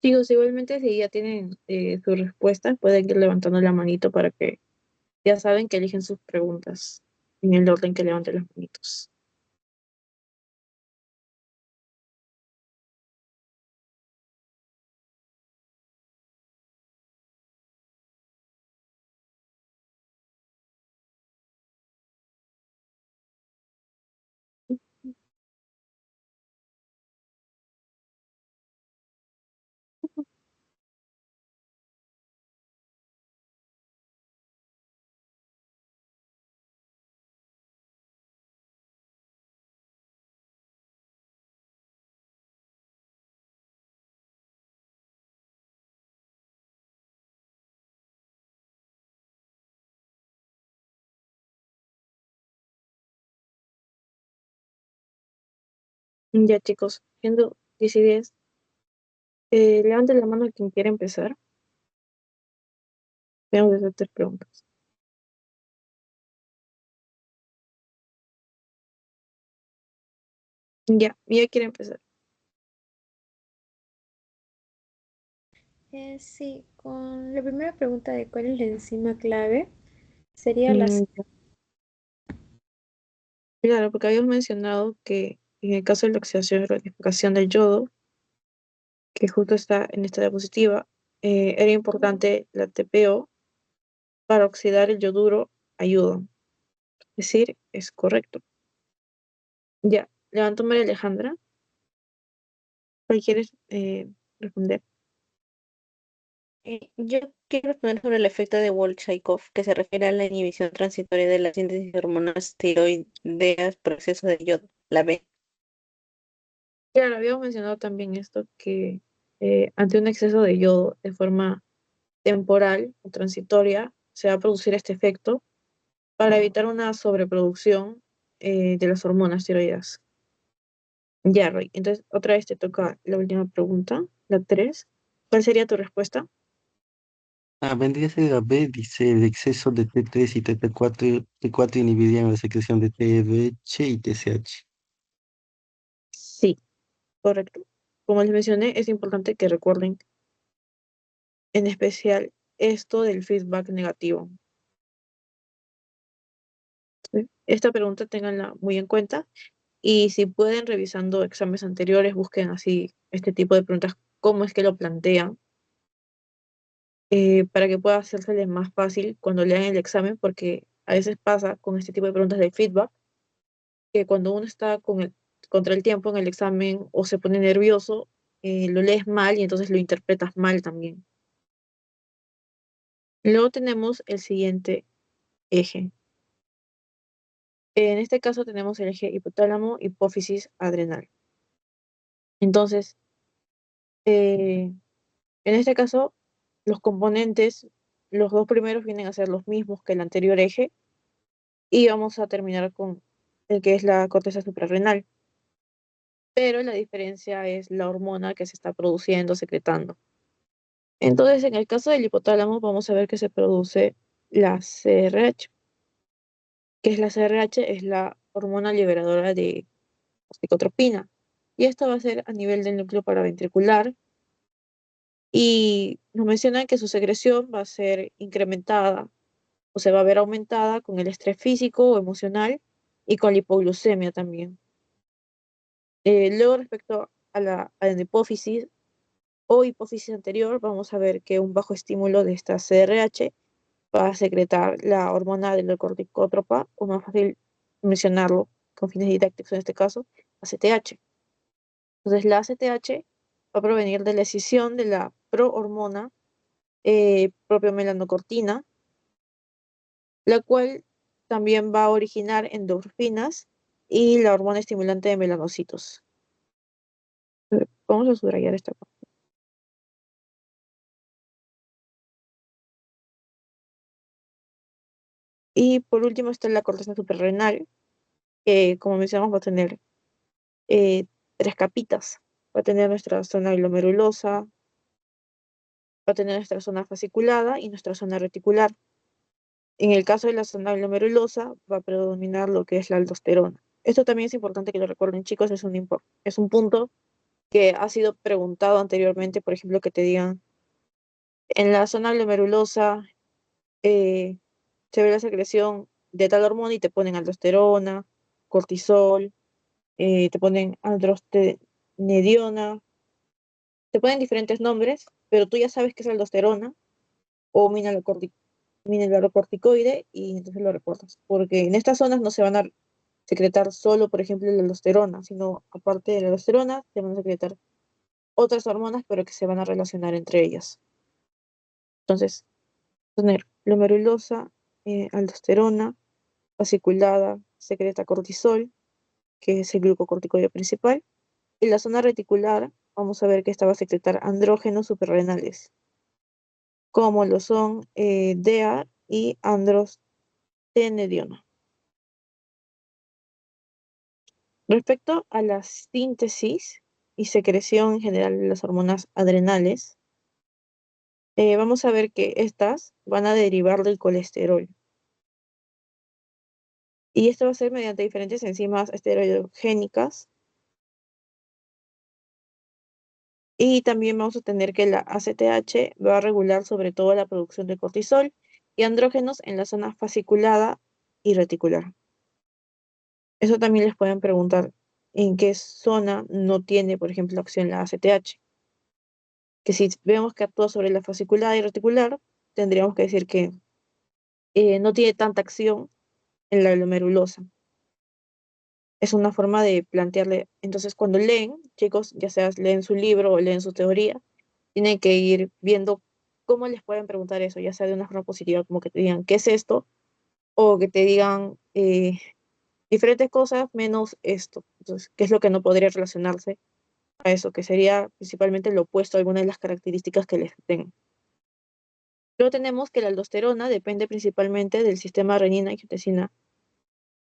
Speaker 1: Chicos, igualmente si ya tienen sus respuestas, pueden ir levantando la manito para que ya saben que eligen sus preguntas en el orden que levanten las manitos. Ya, chicos, siendo 10 y 10, levanten la mano quien quiera empezar. Tengo que hacer 3 preguntas. Ya quiere empezar.
Speaker 2: Sí, con la primera pregunta de cuál es la enzima clave, sería
Speaker 1: Ya. Claro, porque habíamos mencionado que en el caso de la oxidación y ratificación del yodo, que justo está en esta diapositiva, era importante la TPO para oxidar el yoduro a yodo. Es decir, es correcto. Ya, levanto María Alejandra. ¿Cuál quieres responder?
Speaker 3: Yo quiero responder sobre el efecto de Bolshakov, que se refiere a la inhibición transitoria de la síntesis de hormonas tiroideas por exceso de yodo, la B.
Speaker 1: Claro, habíamos mencionado también esto, que ante un exceso de yodo de forma temporal o transitoria, se va a producir este efecto para evitar una sobreproducción de las hormonas tiroideas. Ya, Roy. Entonces, otra vez te toca la última pregunta, la 3. ¿Cuál sería tu respuesta?
Speaker 4: Vendría a ser la B, dice el exceso de T3 y T4 inhibirían la secreción de TRH y TSH.
Speaker 1: Sí, correcto. Como les mencioné, es importante que recuerden en especial esto del feedback negativo. ¿Sí? Esta pregunta ténganla muy en cuenta y si pueden, revisando exámenes anteriores, busquen así este tipo de preguntas, cómo es que lo plantean, para que pueda hacérseles más fácil cuando lean el examen, porque a veces pasa con este tipo de preguntas de feedback, que cuando uno está contra el tiempo en el examen o se pone nervioso, lo lees mal y entonces lo interpretas mal también. Luego tenemos el siguiente eje. En este caso tenemos el eje hipotálamo, hipófisis, adrenal. Entonces, en este caso, los componentes, los dos primeros vienen a ser los mismos que el anterior eje y vamos a terminar con el que es la corteza suprarrenal. Pero la diferencia es la hormona que se está produciendo, secretando. Entonces, en el caso del hipotálamo, vamos a ver que se produce la CRH. ¿Qué es la CRH? Es la hormona liberadora de psicotropina. Y esto va a ser a nivel del núcleo paraventricular. Y nos mencionan que su secreción va a ser incrementada o se va a ver aumentada con el estrés físico o emocional y con la hipoglucemia también. Luego, respecto a la hipófisis o hipófisis anterior, vamos a ver que un bajo estímulo de esta CRH va a secretar la hormona de la corticótropa, o más fácil mencionarlo con fines didácticos en este caso, ACTH. Entonces, la ACTH va a provenir de la escisión de la prohormona propiomilanocortina, la cual también va a originar endorfinas y la hormona estimulante de melanocitos. Vamos a subrayar esta parte. Y por último está la corteza suprarrenal, que como mencionamos va a tener eh, 3 capitas. Va a tener nuestra zona glomerulosa, va a tener nuestra zona fasciculada y nuestra zona reticular. En el caso de la zona glomerulosa va a predominar lo que es la aldosterona. Esto también es importante que lo recuerden, chicos, es un punto que ha sido preguntado anteriormente, por ejemplo, que te digan, en la zona glomerulosa eh, se ve la secreción de tal hormona y te ponen aldosterona, cortisol, te ponen androstenediona, te ponen diferentes nombres, pero tú ya sabes que es aldosterona o mineralocorticoide y entonces lo reportas. Porque en estas zonas no se van a secretar solo, por ejemplo, la aldosterona, sino aparte de la aldosterona, se van a secretar otras hormonas, pero que se van a relacionar entre ellas. Entonces, tener glomerulosa, aldosterona, fasciculada, secreta cortisol, que es el glucocorticoide principal, y la zona reticular, vamos a ver que esta va a secretar andrógenos suprarrenales, como lo son DEA y androstenediona. Respecto a la síntesis y secreción en general de las hormonas adrenales, vamos a ver que estas van a derivar del colesterol. Y esto va a ser mediante diferentes enzimas esteroidogénicas. Y también vamos a tener que la ACTH va a regular sobre todo la producción de cortisol y andrógenos en la zona fasciculada y reticular. Eso también les pueden preguntar en qué zona no tiene, por ejemplo, acción la ACTH. Que si vemos que actúa sobre la fasciculada y reticular, tendríamos que decir que no tiene tanta acción en la glomerulosa. Es una forma de plantearle. Entonces, cuando leen, chicos, ya sea leen su libro o leen su teoría, tienen que ir viendo cómo les pueden preguntar eso, ya sea de una forma positiva, como que te digan, ¿qué es esto? O que te digan diferentes cosas menos esto. Entonces, ¿qué es lo que no podría relacionarse a eso? Que sería principalmente lo opuesto a alguna de las características que les den. Luego tenemos que la aldosterona depende principalmente del sistema renina-angiotensina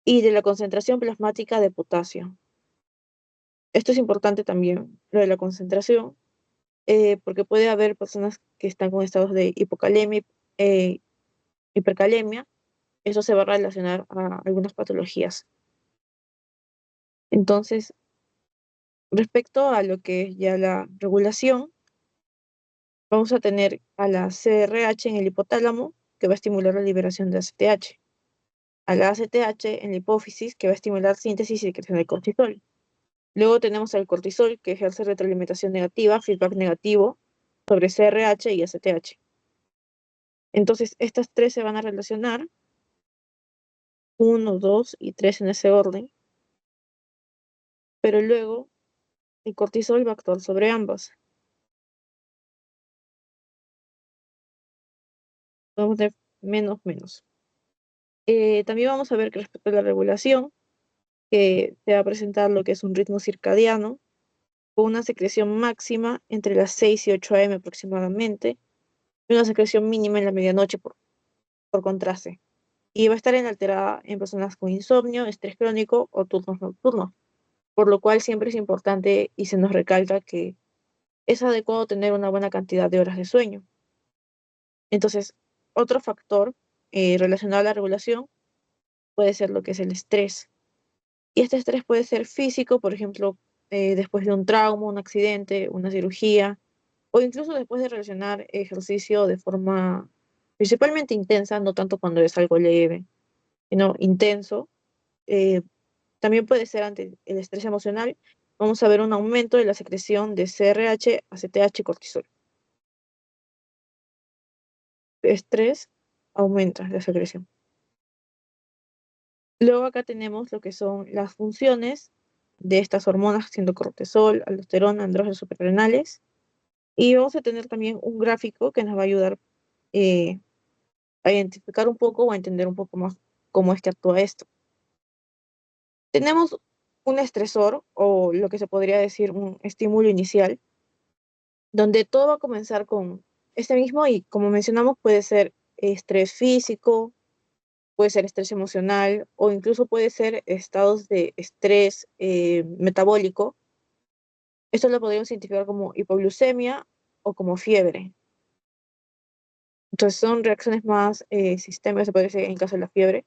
Speaker 1: y de la concentración plasmática de potasio. Esto es importante también, lo de la concentración, porque puede haber personas que están con estados de hipocalemia, hipercalemia. Eso se va a relacionar a algunas patologías. Entonces, respecto a lo que es ya la regulación, vamos a tener a la CRH en el hipotálamo, que va a estimular la liberación de ACTH, a la ACTH en la hipófisis, que va a estimular síntesis y secreción de cortisol. Luego tenemos al cortisol, que ejerce retroalimentación negativa, feedback negativo, sobre CRH y ACTH. Entonces, estas tres se van a relacionar, 1, 2 y 3 en ese orden, pero luego el cortisol va a actuar sobre ambas. Vamos a tener menos, menos. También vamos a ver que respecto a la regulación, que se va a presentar lo que es un ritmo circadiano, con una secreción máxima entre las 6 y 8 am aproximadamente, y una secreción mínima en la medianoche por contraste. Y va a estar alterada en personas con insomnio, estrés crónico o turnos nocturnos, por lo cual siempre es importante y se nos recalca que es adecuado tener una buena cantidad de horas de sueño. Entonces, otro factor relacionado a la regulación puede ser lo que es el estrés. Y este estrés puede ser físico, por ejemplo, después de un trauma, un accidente, una cirugía, o incluso después de realizar ejercicio de forma principalmente intensa, no tanto cuando es algo leve, sino intenso. Eh, También puede ser ante el estrés emocional. Vamos a ver un aumento de la secreción de CRH, ACTH y cortisol. Estrés aumenta la secreción. Luego acá tenemos lo que son las funciones de estas hormonas, siendo cortisol, aldosterona, andrógenos suprarrenales. Y vamos a tener también un gráfico que nos va a ayudar eh, a identificar un poco o a entender un poco más cómo es que actúa esto. Tenemos un estresor o lo que se podría decir un estímulo inicial, donde todo va a comenzar con este mismo y como mencionamos puede ser estrés físico, puede ser estrés emocional o incluso puede ser estados de estrés metabólico. Esto lo podríamos identificar como hipoglucemia o como fiebre. Entonces son reacciones más sistémicas, se puede decir en el caso de la fiebre.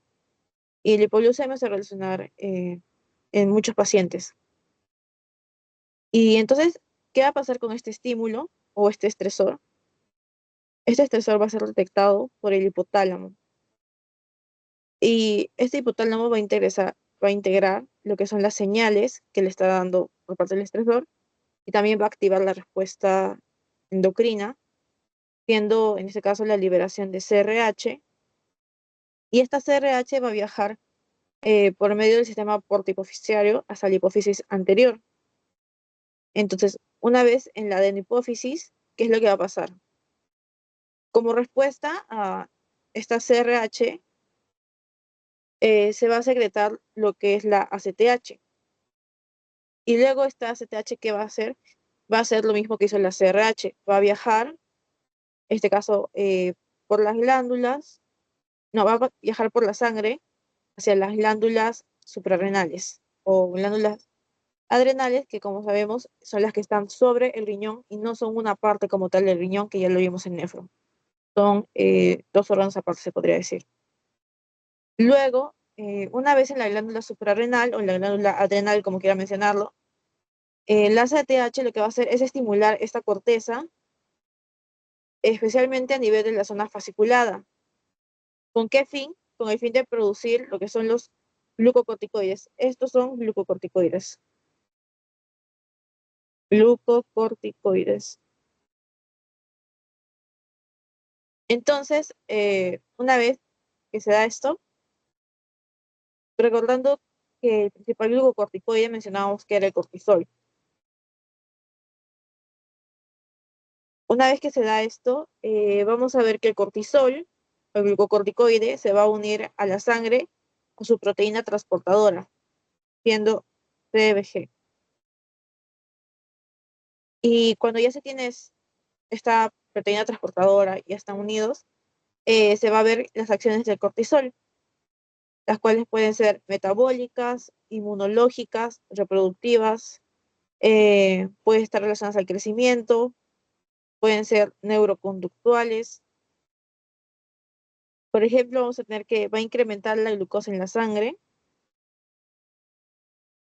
Speaker 1: Y la hipoglucemia se relaciona en muchos pacientes. Y entonces ¿qué va a pasar con este estímulo o este estresor? Este estresor va a ser detectado por el hipotálamo. Y este hipotálamo va a integrar lo que son las señales que le está dando por parte del estresor y también va a activar la respuesta endocrina, siendo en este caso la liberación de CRH. Y esta CRH va a viajar por medio del sistema portohipofisiario hasta la hipófisis anterior. Entonces, una vez en la adenopófisis, ¿qué es lo que va a pasar? Como respuesta a esta CRH, se va a secretar lo que es la ACTH. Y luego esta ACTH, ¿qué va a hacer? Va a hacer lo mismo que hizo la CRH. Va a viajar, en este caso, por las glándulas, no, va a viajar por la sangre hacia las glándulas suprarrenales o glándulas adrenales, que como sabemos son las que están sobre el riñón y no son una parte como tal del riñón, que ya lo vimos en nefro. Son dos órganos aparte, se podría decir. Luego, una vez en la glándula suprarrenal o en la glándula adrenal, como quiera mencionarlo, la ACTH lo que va a hacer es estimular esta corteza, especialmente a nivel de la zona fasciculada. ¿Con qué fin? Con el fin de producir lo que son los glucocorticoides. Estos son glucocorticoides. Glucocorticoides. Entonces, una vez que se da esto, recordando que el principal glucocorticoide mencionábamos que era el cortisol. Una vez que se da esto, vamos a ver que el cortisol, el glucocorticoide, se va a unir a la sangre con su proteína transportadora, siendo CBG. Y cuando ya se tiene esta proteína transportadora, ya están unidos, se va a ver las acciones del cortisol, las cuales pueden ser metabólicas, inmunológicas, reproductivas, pueden estar relacionadas al crecimiento, pueden ser neuroconductuales. Por ejemplo, vamos a tener que va a incrementar la glucosa en la sangre,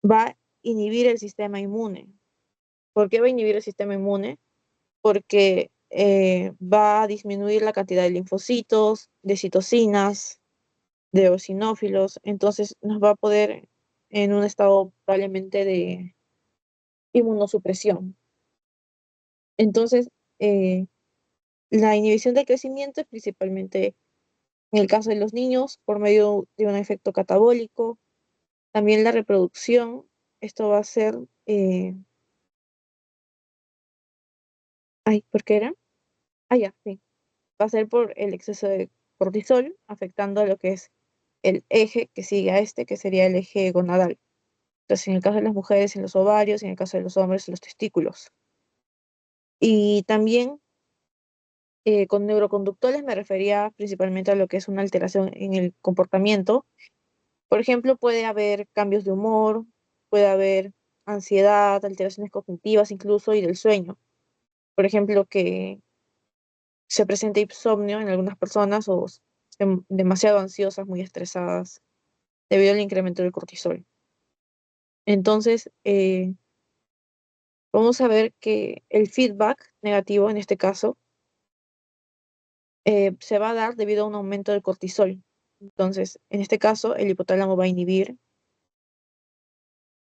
Speaker 1: va a inhibir el sistema inmune. ¿Por qué va a inhibir el sistema inmune? Porque va a disminuir la cantidad de linfocitos, de citocinas, de eosinófilos, entonces nos va a poder en un estado probablemente de inmunosupresión. Entonces, la inhibición del crecimiento es principalmente en el caso de los niños por medio de un efecto catabólico, también la reproducción, esto va a ser, ¿por qué era? Ya, sí, va a ser por el exceso de cortisol, afectando a lo que es el eje que sigue a este, que sería el eje gonadal. Entonces, en el caso de las mujeres, en los ovarios, y en el caso de los hombres, en los testículos. Y también con neuroconductores me refería principalmente a lo que es una alteración en el comportamiento. Por ejemplo, puede haber cambios de humor, puede haber ansiedad, alteraciones cognitivas incluso y del sueño. Por ejemplo, que se presente insomnio en algunas personas o estén demasiado ansiosas, muy estresadas, debido al incremento del cortisol. Entonces, vamos a ver que el feedback negativo en este caso se va a dar debido a un aumento del cortisol. Entonces, en este caso, el hipotálamo va a inhibir.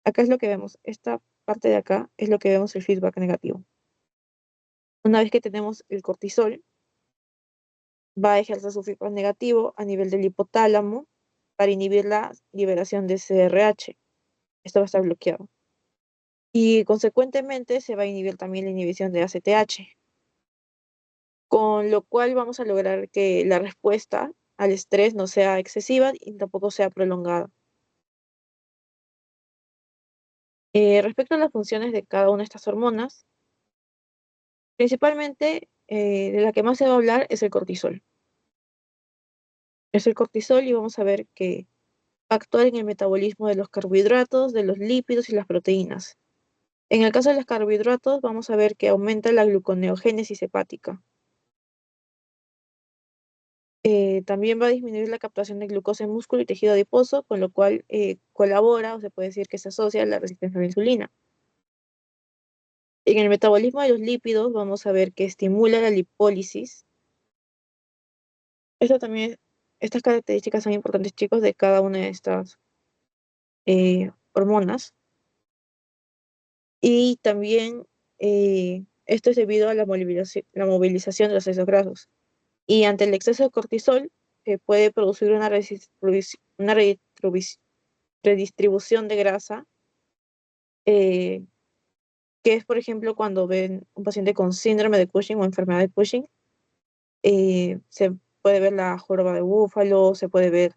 Speaker 1: Acá es lo que vemos. Esta parte de acá es lo que vemos el feedback negativo. Una vez que tenemos el cortisol, va a ejercer su feedback negativo a nivel del hipotálamo para inhibir la liberación de CRH. Esto va a estar bloqueado. Y consecuentemente se va a inhibir también la inhibición de ACTH, con lo cual vamos a lograr que la respuesta al estrés no sea excesiva y tampoco sea prolongada. Respecto a las funciones de cada una de estas hormonas, principalmente de la que más se va a hablar es el cortisol. Es el cortisol y vamos a ver que va a actuar en el metabolismo de los carbohidratos, de los lípidos y las proteínas. En el caso de los carbohidratos, vamos a ver que aumenta la gluconeogénesis hepática. También va a disminuir la captación de glucosa en músculo y tejido adiposo, con lo cual colabora, o se puede decir que se asocia a la resistencia a la insulina. En el metabolismo de los lípidos vamos a ver que estimula la lipólisis. Esto también, estas características son importantes, chicos, de cada una de estas hormonas. Y también esto es debido a la movilización de los ácidos grasos. Y ante el exceso de cortisol, puede producir una redistribución de grasa, eh, que es, por ejemplo, cuando ven un paciente con síndrome de Cushing o enfermedad de Cushing, se puede ver la joroba de búfalo, se puede ver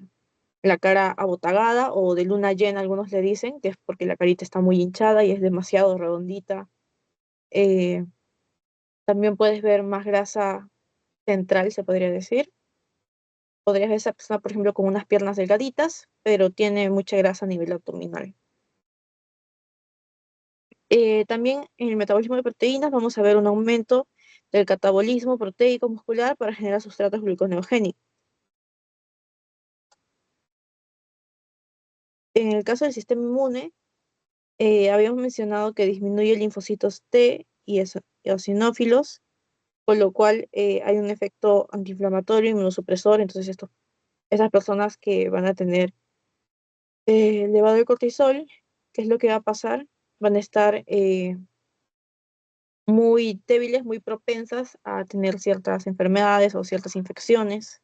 Speaker 1: la cara abotagada o de luna llena, algunos le dicen, que es porque la carita está muy hinchada y es demasiado redondita. Eh, También puedes ver más grasa central, se podría decir. Podrías ver esa persona, por ejemplo, con unas piernas delgaditas, pero tiene mucha grasa a nivel abdominal. También en el metabolismo de proteínas vamos a ver un aumento del catabolismo proteico muscular para generar sustratos gluconeogénicos. En el caso del sistema inmune, habíamos mencionado que disminuye linfocitos T y eosinófilos, con lo cual hay un efecto antiinflamatorio, inmunosupresor. Entonces, esas personas que van a tener elevado el cortisol, ¿qué es lo que va a pasar? Van a estar muy débiles, muy propensas a tener ciertas enfermedades o ciertas infecciones.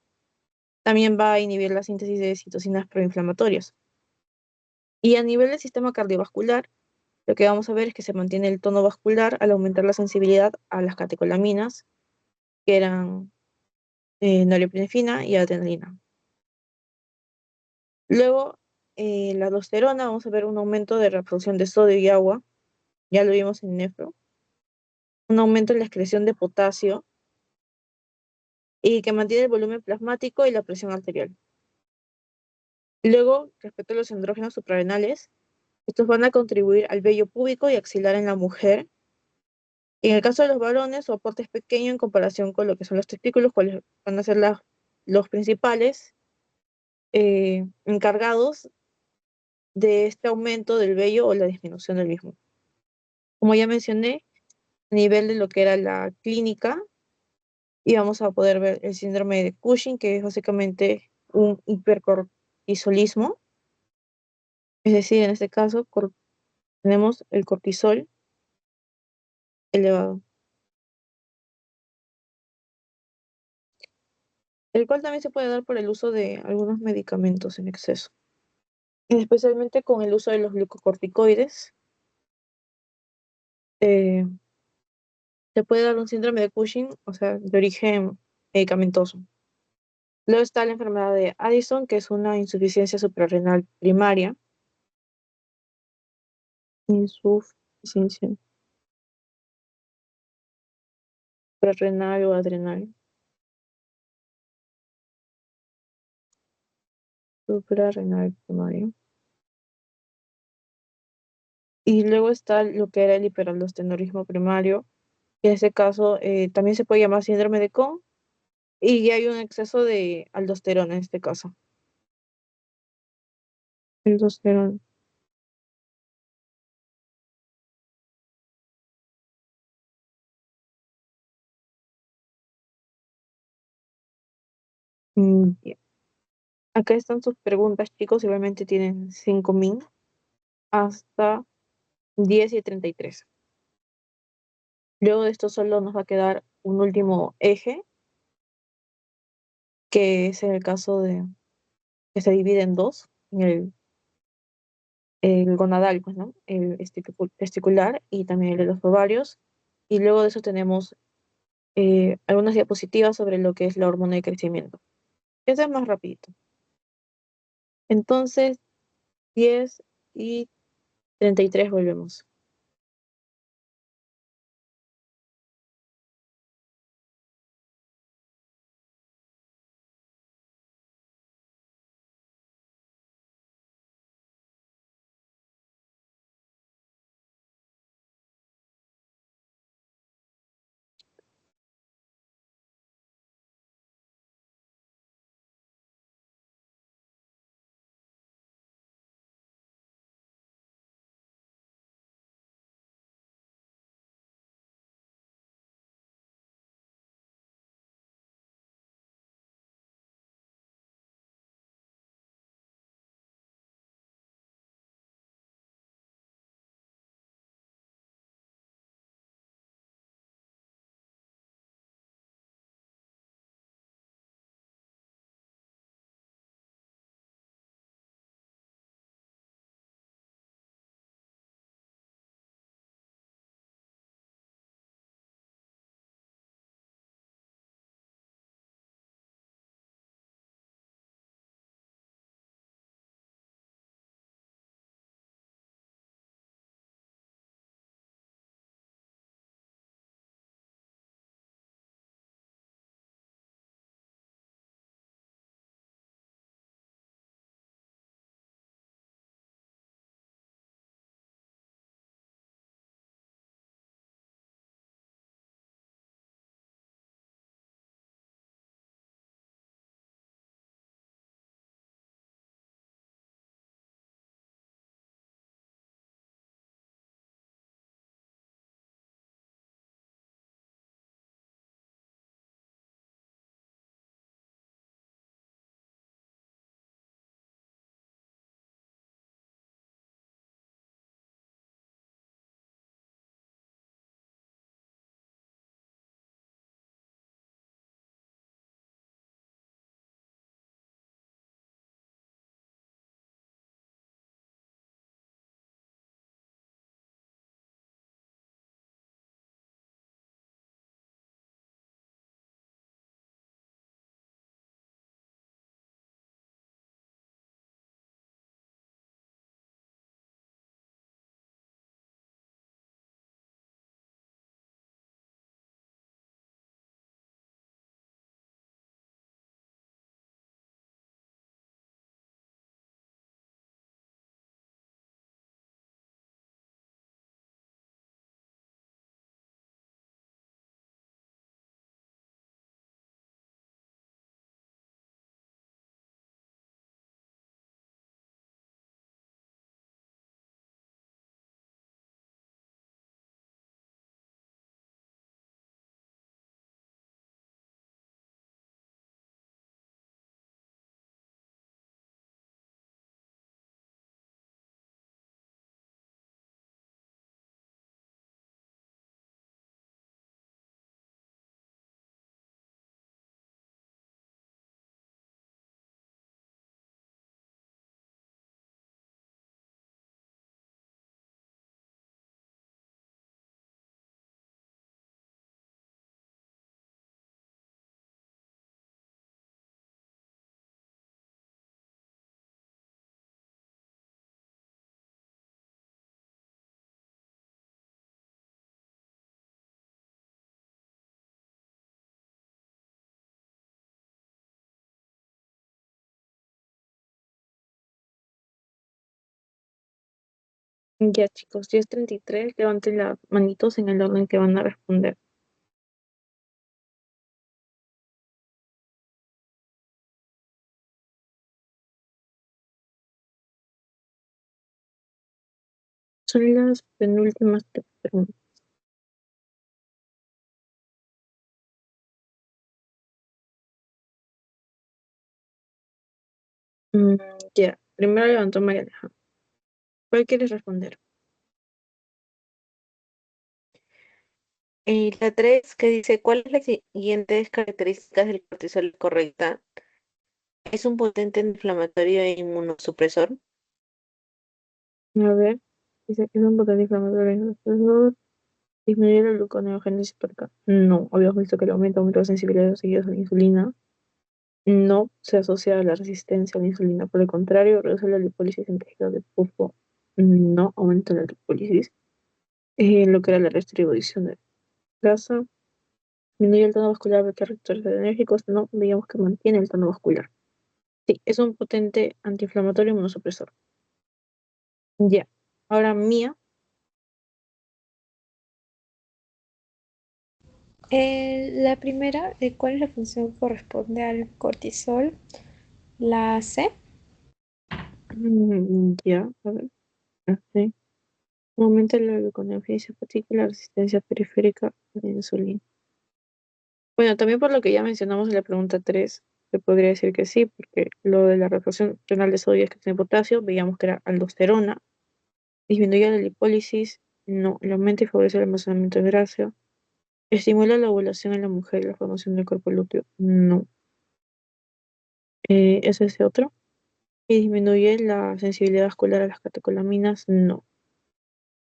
Speaker 1: También va a inhibir la síntesis de citocinas proinflamatorias. Y a nivel del sistema cardiovascular, lo que vamos a ver es que se mantiene el tono vascular al aumentar la sensibilidad a las catecolaminas, que eran norepinefrina y adrenalina. Luego, la aldosterona, vamos a ver un aumento de reabsorción de sodio y agua, ya lo vimos en nefro, un aumento en la excreción de potasio y que mantiene el volumen plasmático y la presión arterial. Luego, respecto a los andrógenos suprarrenales, estos van a contribuir al vello púbico y axilar en la mujer. En el caso de los varones, su aporte es pequeño en comparación con lo que son los testículos, cuales van a ser los principales encargados de este aumento del vello o la disminución del mismo. Como ya mencioné, a nivel de lo que era la clínica, íbamos a poder ver el síndrome de Cushing, que es básicamente un hipercortisolismo, es decir, en este caso tenemos el cortisol elevado, el cual también se puede dar por el uso de algunos medicamentos en exceso, especialmente con el uso de los glucocorticoides. eh, Se puede dar un síndrome de Cushing, o sea, de origen medicamentoso. Luego está la enfermedad de Addison, que es una insuficiencia suprarrenal primaria. Insuficiencia suprarrenal o adrenal. Suprarrenal primaria. Y luego está lo que era el hiperaldosteronismo primario, que en este caso también se puede llamar síndrome de Cohn, y hay un exceso de aldosterona en este caso. Aldosterona. Bien. Acá están sus preguntas, chicos, y obviamente tienen 5.000 hasta 10:33. Luego de esto solo nos va a quedar un último eje, que es el caso de que se divide en dos, en el gonadal, pues, ¿no? El testicular y también el de los ovarios. Y luego de eso tenemos algunas diapositivas sobre lo que es la hormona de crecimiento. Eso es más rapidito. Entonces, 10:33 volvemos. Ya, chicos, 10:33, levanten las manitos en el orden que van a responder. Son las penúltimas tres preguntas. Ya, primero levantó María Alejandra. ¿Cuál quieres responder?
Speaker 3: Y la 3 que dice, ¿cuál es las siguientes características del cortisol correcta? ¿Es un potente inflamatorio e inmunosupresor?
Speaker 1: A ver, dice que es un potente inflamatorio. Disminuye la gluconeogénesis por acá. No, habíamos visto que el aumento de sensibilidad de los tejidos a la insulina no se asocia a la resistencia a la insulina. Por el contrario, reduce la lipólisis en tejidos de pulpo. No aumenta la lipólisis. Lo que era la distribución de grasa. Disminuye el tono vascular de receptores enérgicos. No, digamos que mantiene el tono vascular. Sí, es un potente antiinflamatorio inmunosupresor. Ya. Ahora Mía.
Speaker 2: La primera, ¿cuál es la función que corresponde al cortisol? La C.
Speaker 1: Ya, a ver. Sí. Aumenta la gluconeogénesis hepática y la resistencia periférica a la insulina. Bueno, también por lo que ya mencionamos en la pregunta 3, se podría decir que sí, porque lo de la refracción renal de sodio y excreción de potasio, veíamos que era aldosterona, disminuye la lipólisis, no, le aumenta y favorece el almacenamiento de grasa, estimula la ovulación en la mujer y la formación del cuerpo lúteo, no. ¿Es ese otro? Y disminuye la sensibilidad vascular a las catecolaminas, no.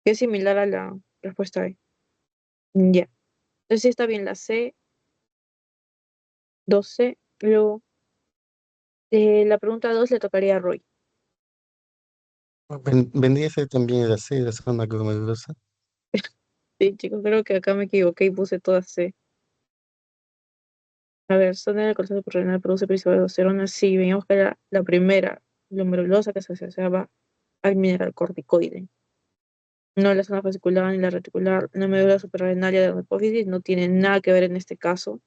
Speaker 1: Que es similar a la respuesta B. Ya. Entonces sí está bien la C, 2C, luego la pregunta 2 le tocaría a Roy.
Speaker 4: Vendría a ser también la zona glomerulosa.
Speaker 1: Sí, chicos, creo que acá me equivoqué y puse todas C. A ver, zona del corteza suprarrenal produce principal aldosterona. Sí, veíamos que era la primera glomerulosa que se asociaba al mineral corticoide. No la zona fascicular ni la reticular. La médula suprarrenal y la hipófisis no tienen nada que ver en este caso.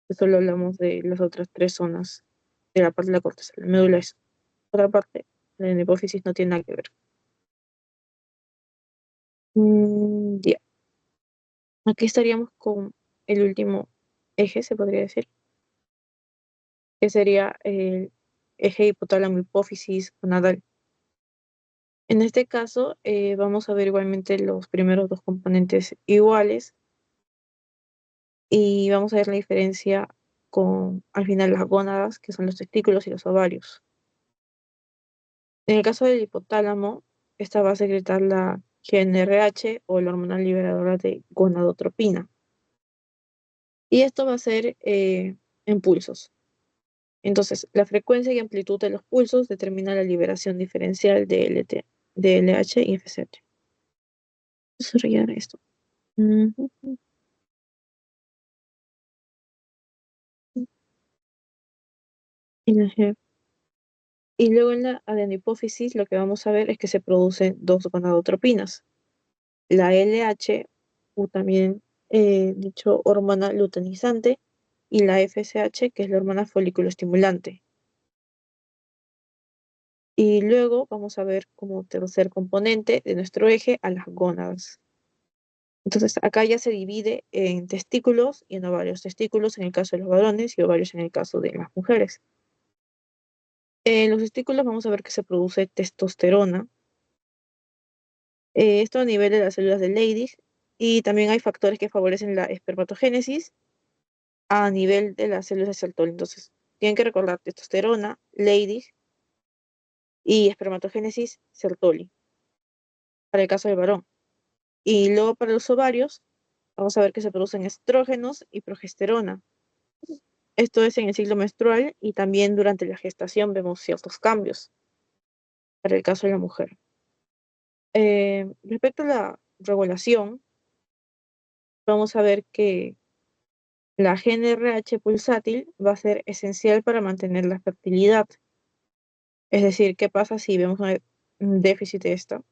Speaker 1: Solo hablamos de las otras tres zonas de la parte de la corteza. La médula es otra parte, la hipófisis no tiene nada que ver. Ya. Aquí estaríamos con el último eje, se podría decir, que sería el eje hipotálamo hipófisis gonadal. En este caso, vamos a ver igualmente los primeros dos componentes iguales y vamos a ver la diferencia con, al final, las gónadas, que son los testículos y los ovarios. En el caso del hipotálamo, esta va a secretar la GnRH o la hormona liberadora de gonadotropina. Y esto va a ser en pulsos. Entonces, la frecuencia y amplitud de los pulsos determina la liberación diferencial de LH y FSH. Vamos a rellenar esto. Ujú. Y y luego en la adenopófisis lo que vamos a ver es que se producen dos gonadotropinas. La LH, o también dicho hormona luteinizante, y la FSH, que es la hormona folículo estimulante. Y luego vamos a ver como tercer componente de nuestro eje a las gónadas. Entonces, acá ya se divide en testículos y en ovarios. Testículos en el caso de los varones y ovarios en el caso de las mujeres. En los testículos vamos a ver que se produce testosterona. Esto a nivel de las células de Leydig. Y también hay factores que favorecen la espermatogénesis a nivel de las células de Sertoli. Entonces, tienen que recordar testosterona, Leydig y espermatogénesis Sertoli para el caso del varón. Y luego para los ovarios, vamos a ver que se producen estrógenos y progesterona. Esto es en el ciclo menstrual y también durante la gestación vemos ciertos cambios para el caso de la mujer. Respecto a la regulación, vamos a ver que la GnRH pulsátil va a ser esencial para mantener la fertilidad. Es decir, ¿qué pasa si vemos un déficit de esta?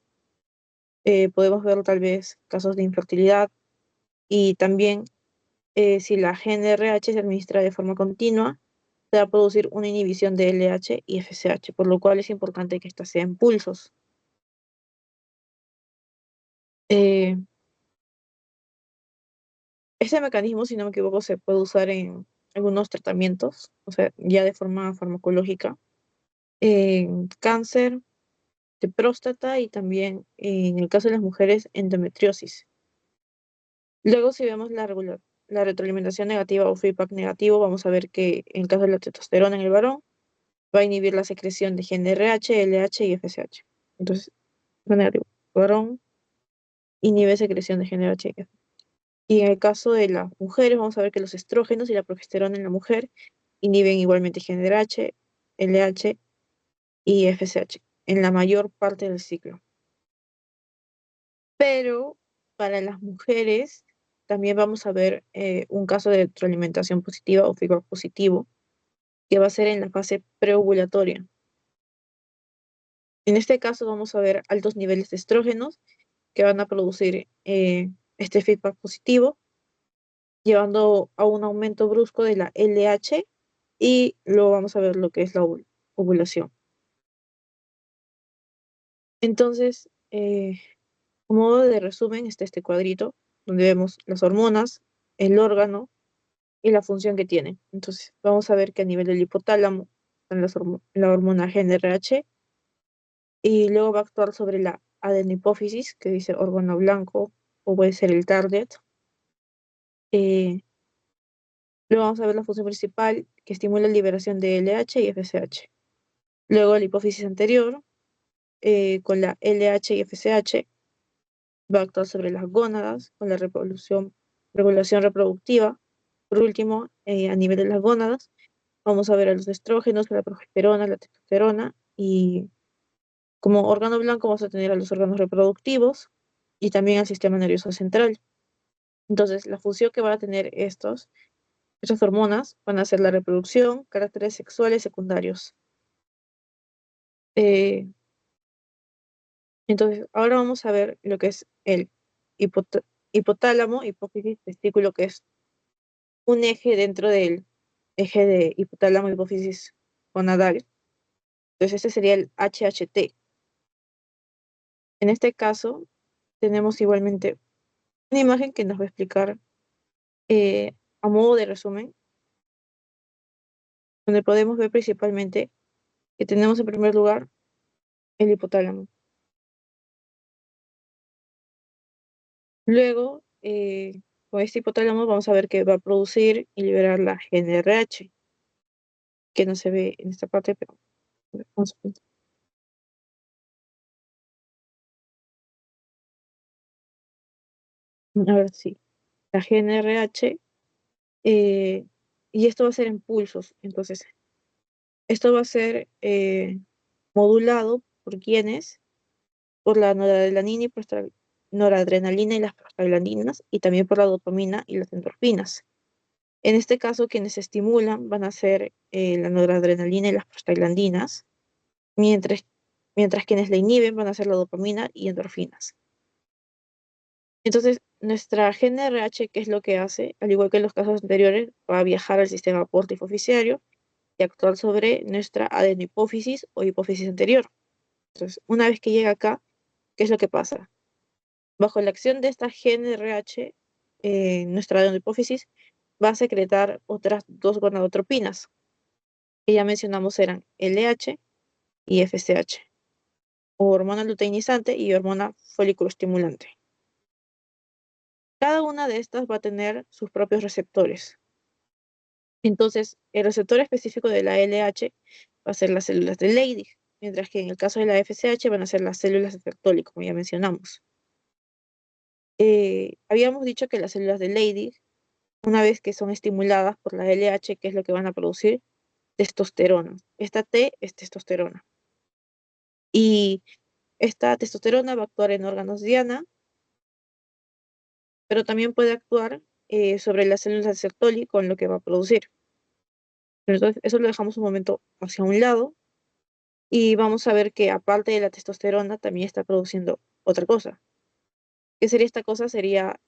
Speaker 1: Podemos ver tal vez casos de infertilidad y también si la GnRH se administra de forma continua, se va a producir una inhibición de LH y FSH, por lo cual es importante que esta sea en pulsos. Eh, este mecanismo, si no me equivoco, se puede usar en algunos tratamientos, o sea, ya de forma farmacológica, en cáncer de próstata y también en el caso de las mujeres, endometriosis. Luego, si vemos la retroalimentación negativa o feedback negativo, vamos a ver que en el caso de la testosterona en el varón, va a inhibir la secreción de GnRH, LH y FSH. Entonces, negativo. Varón inhibe secreción de GnRH y FSH. Y en el caso de las mujeres, vamos a ver que los estrógenos y la progesterona en la mujer inhiben igualmente GnRH, LH y FSH en la mayor parte del ciclo. Pero para las mujeres también vamos a ver un caso de retroalimentación positiva o feedback positivo, que va a ser en la fase preovulatoria. En este caso vamos a ver altos niveles de estrógenos que van a producir este feedback positivo, llevando a un aumento brusco de la LH y luego vamos a ver lo que es la ovulación. Entonces, como modo de resumen, está este cuadrito donde vemos las hormonas, el órgano y la función que tiene. Entonces, vamos a ver que a nivel del hipotálamo están la hormona GnRH y luego va a actuar sobre la adenopófisis, que dice órgano blanco, o puede ser el target. Luego vamos a ver la función principal, que estimula la liberación de LH y FSH. Luego la hipófisis anterior, con la LH y FSH, va a actuar sobre las gónadas, con la regulación reproductiva. Por último, a nivel de las gónadas, vamos a ver a los estrógenos, a la progesterona, la testosterona, y como órgano blanco vamos a tener a los órganos reproductivos y también al sistema nervioso central. Entonces, la función que van a tener estas hormonas van a ser la reproducción, caracteres sexuales secundarios. Eh, entonces, ahora vamos a ver lo que es el hipotálamo, hipófisis, testículo, que es un eje dentro del eje de hipotálamo, hipófisis gonadal. Entonces, este sería el HHT. En este caso, tenemos igualmente una imagen que nos va a explicar a modo de resumen, donde podemos ver principalmente que tenemos en primer lugar el hipotálamo. Luego, con este hipotálamo vamos a ver que va a producir y liberar la GnRH, que no se ve en esta parte, pero vamos a ver. Ahora sí, la GnRH, eh, y esto va a ser en pulsos. Entonces, esto va a ser modulado por quienes, por la noradrenalina noradrenalina y las prostaglandinas, y también por la dopamina y las endorfinas. En este caso, quienes se estimulan van a ser la noradrenalina y las prostaglandinas, mientras quienes la inhiben van a ser la dopamina y endorfinas. Entonces, nuestra GnRH, ¿qué es lo que hace? Al igual que en los casos anteriores, va a viajar al sistema portifoficiario y actuar sobre nuestra adenopófisis o hipófisis anterior. Entonces, una vez que llega acá, ¿qué es lo que pasa? Bajo la acción de esta GnRH, nuestra adenopófisis va a secretar otras dos gonadotropinas, que ya mencionamos eran LH y FSH, o hormona luteinizante y hormona folículo-estimulante. Cada una de estas va a tener sus propios receptores. Entonces, el receptor específico de la LH va a ser las células de Leydig, mientras que en el caso de la FSH van a ser las células de Sertoli, como ya mencionamos. Habíamos dicho que las células de Leydig, una vez que son estimuladas por la LH, ¿qué es lo que van a producir? Testosterona. Esta T es testosterona. Y esta testosterona va a actuar en órganos diana, pero también puede actuar sobre las células de Sertoli, con lo que va a producir. Entonces, eso lo dejamos un momento hacia un lado y vamos a ver que aparte de la testosterona también está produciendo otra cosa, ¿Qué sería esta cosa? Sería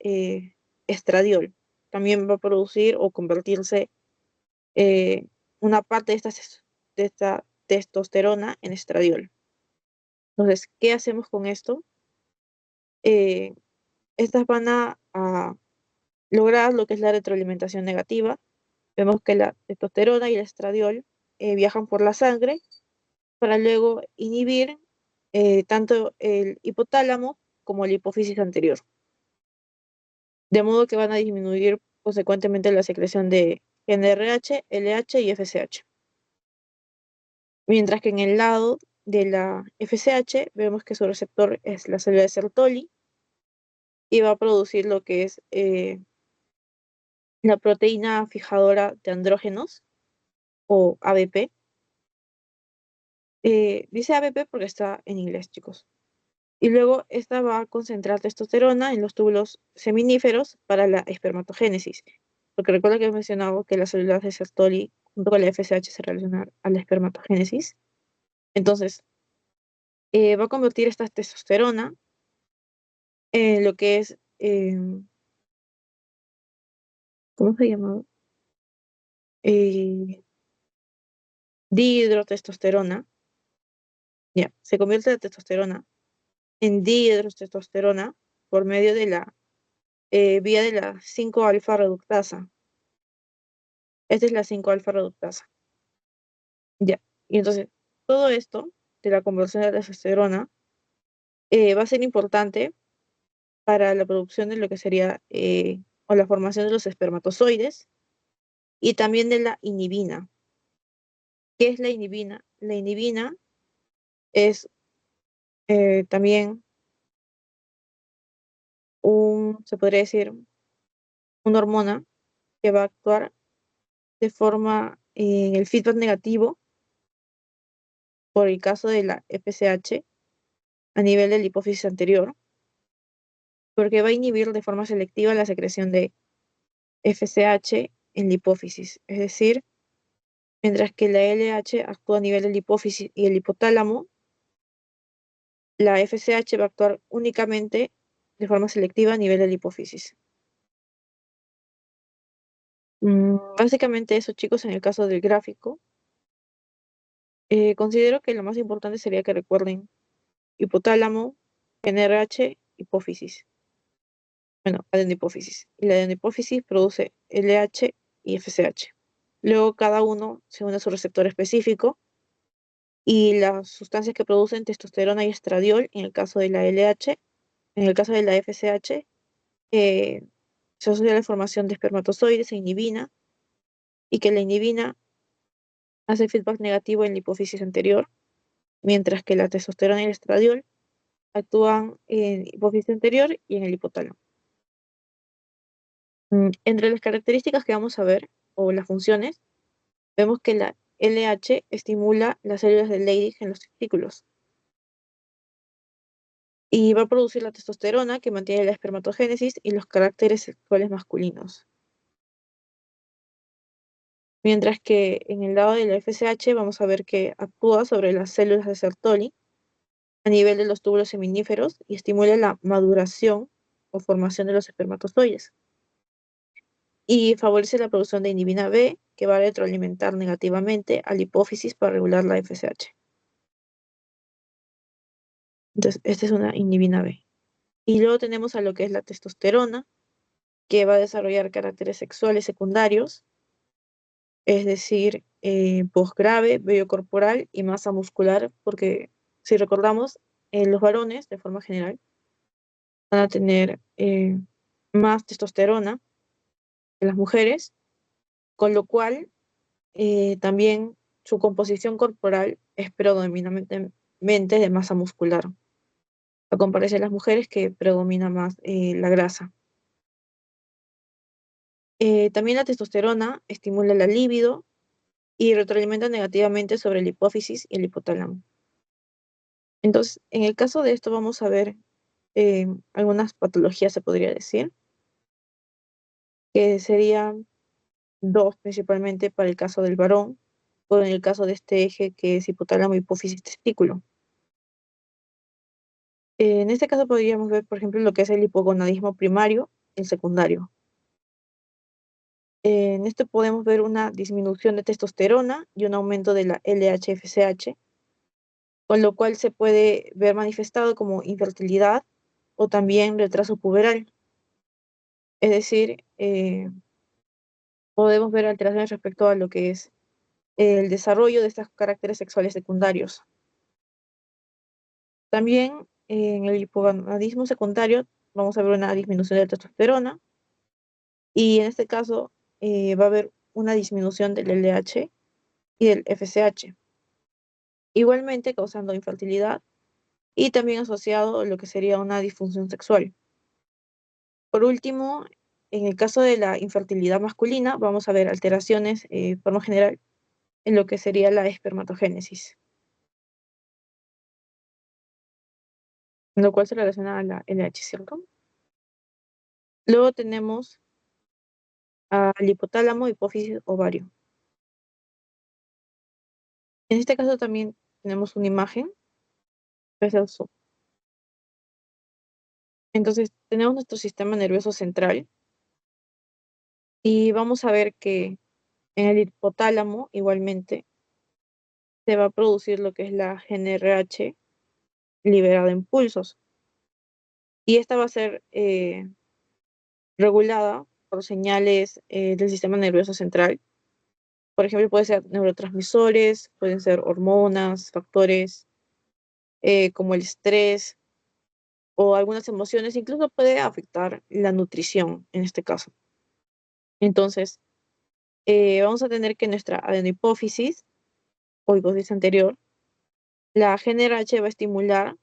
Speaker 1: estradiol. También va a producir o convertirse una parte de esta testosterona en estradiol. Entonces, ¿qué hacemos con esto? Eh, Estas van a lograr lo que es la retroalimentación negativa. Vemos que la testosterona y el estradiol viajan por la sangre para luego inhibir tanto el hipotálamo como la hipófisis anterior, de modo que van a disminuir consecuentemente la secreción de NRH, LH y FSH. Mientras que en el lado de la FSH vemos que su receptor es la célula de Sertoli y va a producir lo que es la proteína fijadora de andrógenos o ABP. Dice ABP porque está en inglés, chicos. Y luego esta va a concentrar testosterona en los túbulos seminíferos para la espermatogénesis. Porque recuerda que he mencionado que las células de Sertoli junto con la FSH se relacionan a la espermatogénesis. Entonces, va a convertir esta testosterona en lo que es, ¿cómo se llama? Dihidrotestosterona. Ya, se convierte la testosterona en dihidrotestosterona por medio de la vía de la 5-alfa reductasa. Esta es la 5-alfa reductasa. Ya, y entonces todo esto de la conversión de la testosterona va a ser importante para la producción de lo que sería o la formación de los espermatozoides y también de la inhibina. ¿Qué es la inhibina? La inhibina es también se podría decir, una hormona que va a actuar de forma en el feedback negativo por el caso de la FSH a nivel de la hipófisis anterior, porque va a inhibir de forma selectiva la secreción de FSH en la hipófisis. Es decir, mientras que la LH actúa a nivel de la hipófisis y el hipotálamo, la FSH va a actuar únicamente de forma selectiva a nivel de la hipófisis. Básicamente eso, chicos, en el caso del gráfico. Considero que lo más importante sería que recuerden hipotálamo, NRH, hipófisis. Bueno, adenohipófisis. Y la adenohipófisis produce LH y FSH. Luego cada uno se une a su receptor específico y las sustancias que producen testosterona y estradiol, en el caso de la LH, en el caso de la FSH, eh, se asocia a la formación de espermatozoides e inhibina, y que la inhibina hace feedback negativo en la hipófisis anterior, mientras que la testosterona y el estradiol actúan en hipófisis anterior y en el hipotálamo. Entre las características que vamos a ver, o las funciones, vemos que la LH estimula las células de Leydig en los testículos y va a producir la testosterona que mantiene la espermatogénesis y los caracteres sexuales masculinos. Mientras que en el lado de la FSH vamos a ver que actúa sobre las células de Sertoli a nivel de los túbulos seminíferos y estimula la maduración o formación de los espermatozoides. Y favorece la producción de inhibina B, que va a retroalimentar negativamente a la hipófisis para regular la FSH. Entonces, esta es una inhibina B. Y luego tenemos a lo que es la testosterona, que va a desarrollar caracteres sexuales secundarios, es decir, posgrave, vello corporal y masa muscular, porque si recordamos, los varones, de forma general, van a tener más testosterona que las mujeres, con lo cual también su composición corporal es predominantemente de masa muscular, a comparación de las mujeres que predomina más la grasa. También la testosterona estimula la libido y retroalimenta negativamente sobre la hipófisis y el hipotálamo. Entonces, en el caso de esto vamos a ver algunas patologías, se podría decir, que serían dos principalmente para el caso del varón, o en el caso de este eje que es hipotálamo, hipófisis, testículo. En este caso podríamos ver, por ejemplo, lo que es el hipogonadismo primario y el secundario. En este podemos ver una disminución de testosterona y un aumento de la LH-FSH, con lo cual se puede ver manifestado como infertilidad o también retraso puberal. Es decir, podemos ver alteraciones respecto a lo que es el desarrollo de estos caracteres sexuales secundarios. También en el hipogonadismo secundario vamos a ver una disminución de testosterona y en este caso va a haber una disminución del LH y del FSH, igualmente causando infertilidad y también asociado a lo que sería una disfunción sexual. Por último, en el caso de la infertilidad masculina, vamos a ver alteraciones, por lo general, en lo que sería la espermatogénesis, lo cual se relaciona a la LH, ¿cierto? Luego tenemos al hipotálamo, hipófisis, ovario. En este caso también tenemos una imagen, que es el zoom. Entonces, tenemos nuestro sistema nervioso central y vamos a ver que en el hipotálamo igualmente se va a producir lo que es la GnRH liberada en pulsos. Y esta va a ser regulada por señales del sistema nervioso central. Por ejemplo, pueden ser neurotransmisores, pueden ser hormonas, factores como el estrés o algunas emociones, incluso puede afectar la nutrición en este caso. Entonces, vamos a tener que nuestra adenohipófisis o hipófisis anterior, la GnRH va a estimular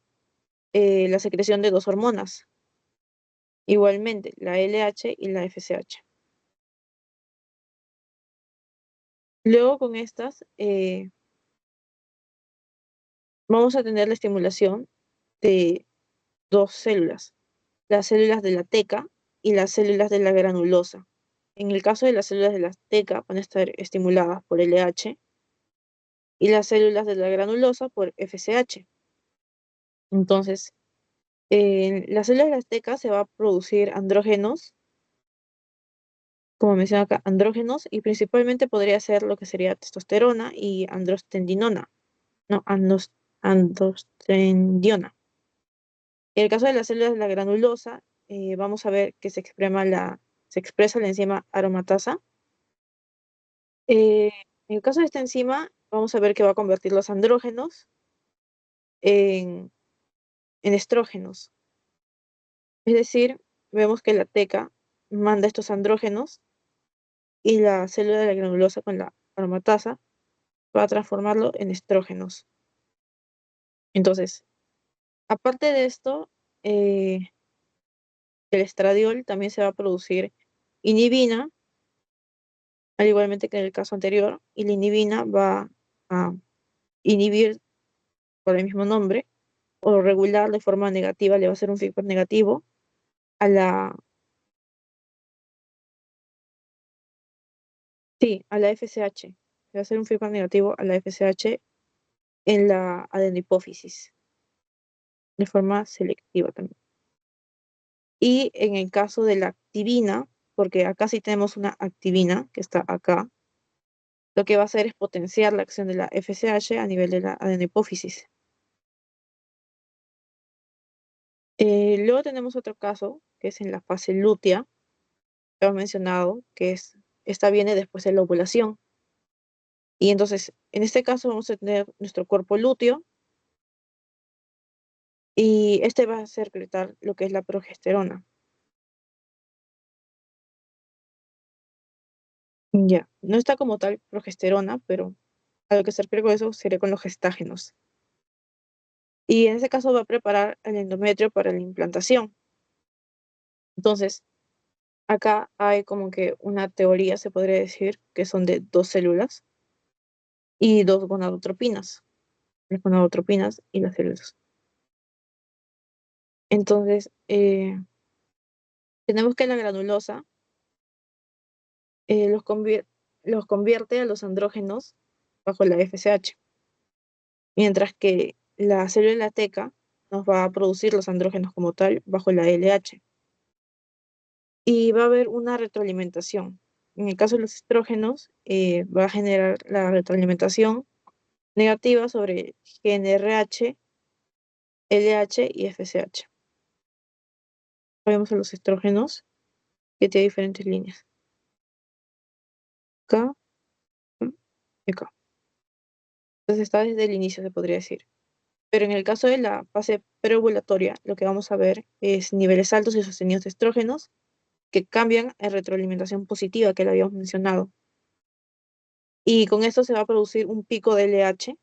Speaker 1: la secreción de dos hormonas, igualmente la LH y la FSH. Luego con estas vamos a tener la estimulación de dos células, las células de la teca y las células de la granulosa. En el caso de las células de la teca van a estar estimuladas por LH y las células de la granulosa por FSH. Entonces, en las células de la teca se va a producir andrógenos, como menciona acá, andrógenos, y principalmente podría ser lo que sería testosterona y androstendiona, no, androstendiona. En el caso de las células de la granulosa, vamos a ver que se expresa la enzima aromatasa. En el caso de esta enzima, vamos a ver que va a convertir los andrógenos en, en estrógenos. Es decir, vemos que la teca manda estos andrógenos y la célula de la granulosa con la aromatasa va a transformarlo en estrógenos. Entonces, aparte de esto, el estradiol también se va a producir inhibina, al igualmente que en el caso anterior, y la inhibina va a inhibir por el mismo nombre o regular de forma negativa, le va a hacer un feedback negativo a la, sí, a la FSH. Le va a hacer un feedback negativo a la FSH en la adenohipófisis, de forma selectiva también. Y en el caso de la activina, porque acá sí tenemos una activina que está acá, lo que va a hacer es potenciar la acción de la FSH a nivel de la adenohipófisis. Luego tenemos otro caso, que es en la fase lútea, que hemos mencionado, esta viene después de la ovulación. Y entonces, en este caso vamos a tener nuestro cuerpo lúteo y este va a secretar lo que es la progesterona. Ya, no está como tal progesterona, pero a lo que se refiere con eso sería con los gestágenos. Y en ese caso va a preparar el endometrio para la implantación. Entonces, acá hay como que una teoría, se podría decir, que son de dos células y dos gonadotropinas, las gonadotropinas y las células. Entonces, tenemos que la granulosa los convierte a los andrógenos bajo la FSH, mientras que la célula teca nos va a producir los andrógenos como tal bajo la LH. Y va a haber una retroalimentación. En el caso de los estrógenos, va a generar la retroalimentación negativa sobre GnRH, LH y FSH. Vemos a los estrógenos que tiene diferentes líneas. Acá y acá. Entonces está desde el inicio, se podría decir. Pero en el caso de la fase preovulatoria, lo que vamos a ver es niveles altos y sostenidos de estrógenos que cambian en retroalimentación positiva que le habíamos mencionado. Y con esto se va a producir un pico de LH,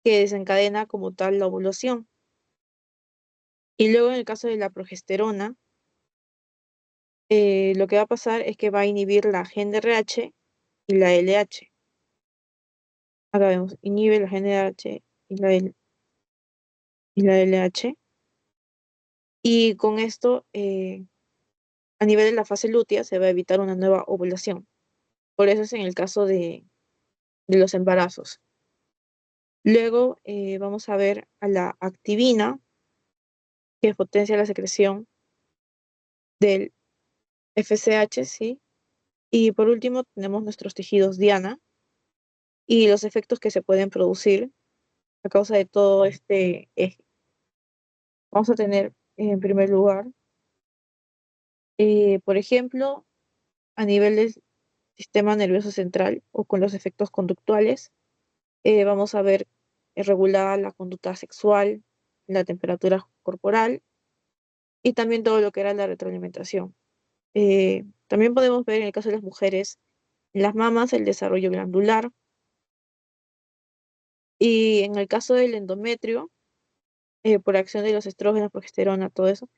Speaker 1: que desencadena como tal la ovulación. Y luego en el caso de la progesterona, lo que va a pasar es que va a inhibir la GnRH y la LH. Acá vemos, inhibe la GnRH y la LH. Y con esto, a nivel de la fase lútea, se va a evitar una nueva ovulación. Por eso es en el caso de los embarazos. Luego vamos a ver a la activina, que potencia la secreción del FSH, ¿sí? Y por último tenemos nuestros tejidos Diana y los efectos que se pueden producir a causa de todo este eje. Vamos a tener en primer lugar, por ejemplo, a nivel del sistema nervioso central o con los efectos conductuales, vamos a ver regulada la conducta sexual, la temperatura corporal y también todo lo que era la retroalimentación. También podemos ver en el caso de las mujeres, en las mamas, el desarrollo glandular y en el caso del endometrio, por acción de los estrógenos, progesterona, todo eso,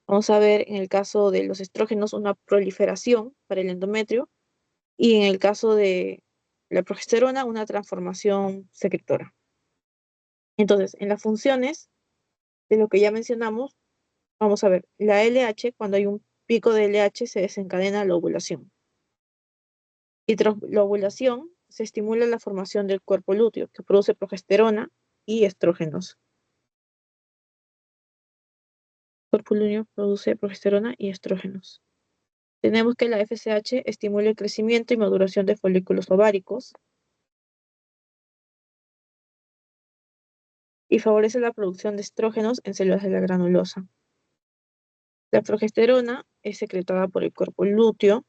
Speaker 1: vamos a ver en el caso de los estrógenos una proliferación para el endometrio y en el caso de la progesterona una transformación secretora. Entonces, en las funciones de lo que ya mencionamos, vamos a ver, la LH, cuando hay un pico de LH se desencadena la ovulación. Y tras la ovulación se estimula la formación del cuerpo lúteo, que produce progesterona y estrógenos. El cuerpo lúteo produce progesterona y estrógenos. Tenemos que la FSH estimula el crecimiento y maduración de folículos ováricos y favorece la producción de estrógenos en células de la granulosa. La progesterona es secretada por el cuerpo lúteo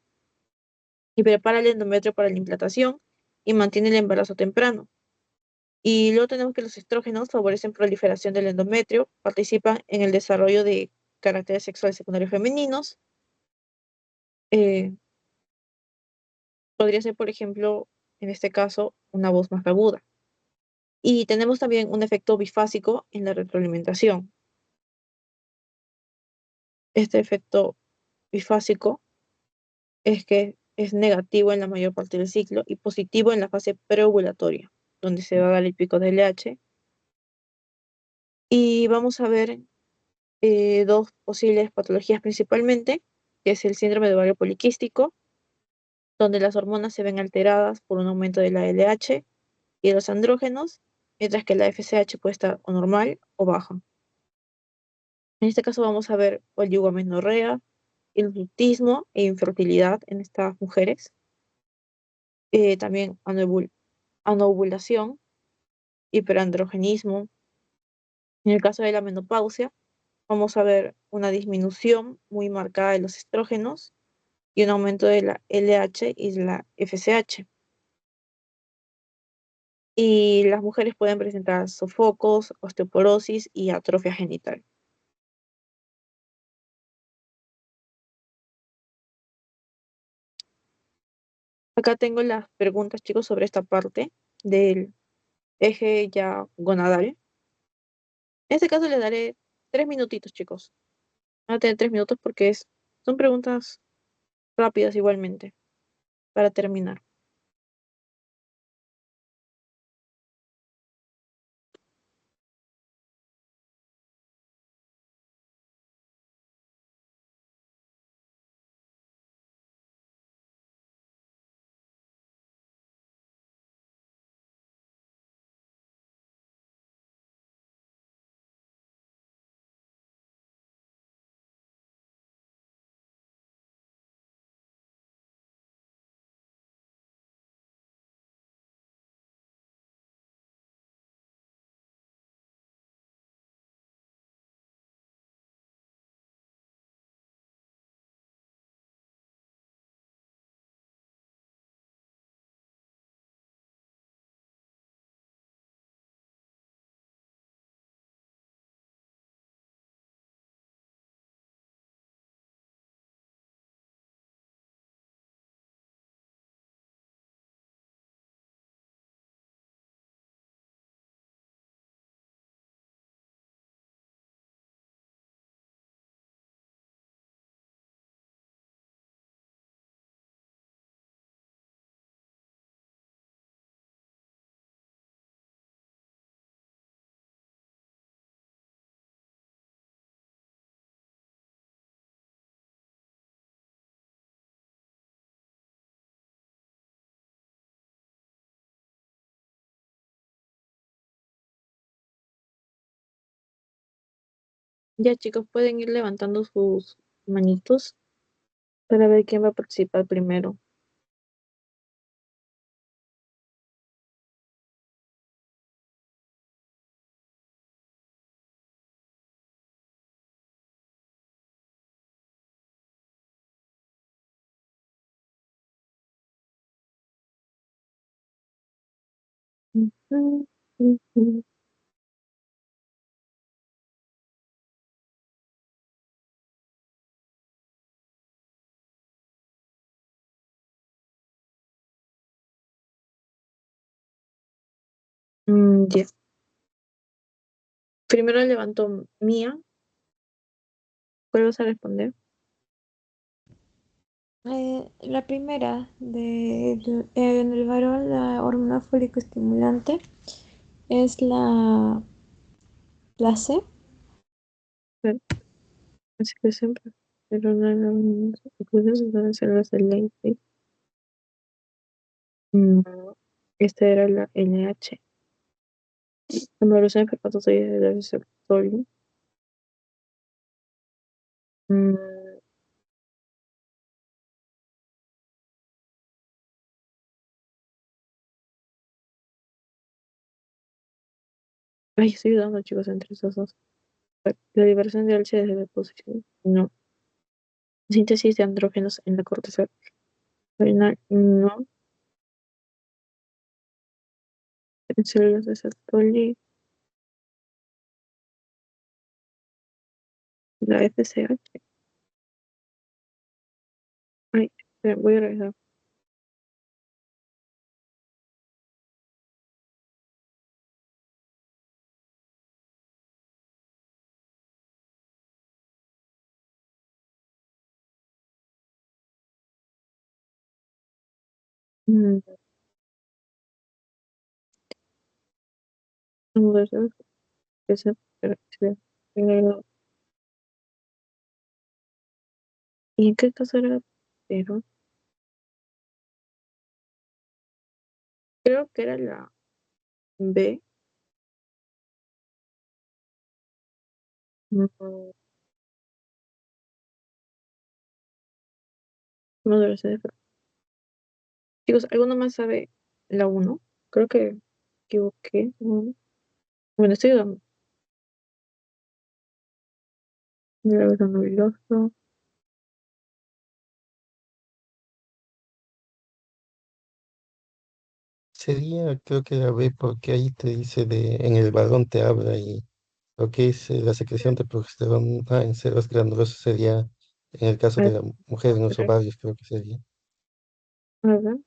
Speaker 1: y prepara el endometrio para la implantación y mantiene el embarazo temprano. Y luego tenemos que los estrógenos favorecen proliferación del endometrio, participan en el desarrollo de caracteres sexuales secundarios femeninos. eh, Podría ser, por ejemplo, en este caso, una voz más aguda. Y tenemos también un efecto bifásico en la retroalimentación. Este efecto bifásico es que es negativo en la mayor parte del ciclo y positivo en la fase preovulatoria, donde se va a dar el pico de LH. Y vamos a ver dos posibles patologías principalmente, que es el síndrome de ovario poliquístico, donde las hormonas se ven alteradas por un aumento de la LH y de los andrógenos, mientras que la FSH puede estar o normal o baja. En este caso vamos a ver oliggomenorrea, hirsutismo e infertilidad en estas mujeres. También anovulación, hiperandrogenismo. En el caso de la menopausia, vamos a ver una disminución muy marcada de los estrógenos y un aumento de la LH y de la FSH. Y las mujeres pueden presentar sofocos, osteoporosis y atrofia genital. Acá tengo las preguntas, chicos, sobre esta parte del eje ya gonadal. En este caso les daré 3 minutitos, chicos. Van a tener 3 minutos porque son preguntas rápidas igualmente, para terminar. Ya, chicos, pueden ir levantando sus manitos para ver quién va a participar primero. Ujú, ujú. Ya. Primero levantó Mía. ¿Cuál vas a responder?
Speaker 2: La primera, en el varón, la hormona fólico-estimulante es la C.
Speaker 1: Claro, así que siempre. Pero no incluso son células de Leydig. Mm, Esta era la NH. La evolución de espermatozoides de receptorio. Mm, Ay, estoy dudando, chicos, entre esos dos. La liberación de leche desde la posición. No. Síntesis de andrógenos en la corteza renal. No. En células de Sertoli. La FSH. Ay, espera, voy a revisar. Mm, Vamos a ver qué se- pero- ¿Y en qué caso era? Pero creo que era la B. No, no debe ser. Chicos, ¿alguno más sabe la uno? Creo que equivoqué. No. Bueno, estoy dudando. La verdad, novedoso.
Speaker 4: Sería, creo que la B, porque ahí te dice en el varón te habla y lo que es la secreción de progesterona en células glandulosas sería, en el caso
Speaker 1: A
Speaker 4: de
Speaker 1: ver,
Speaker 4: la mujer, en los ovarios, creo que sería.
Speaker 1: a ver.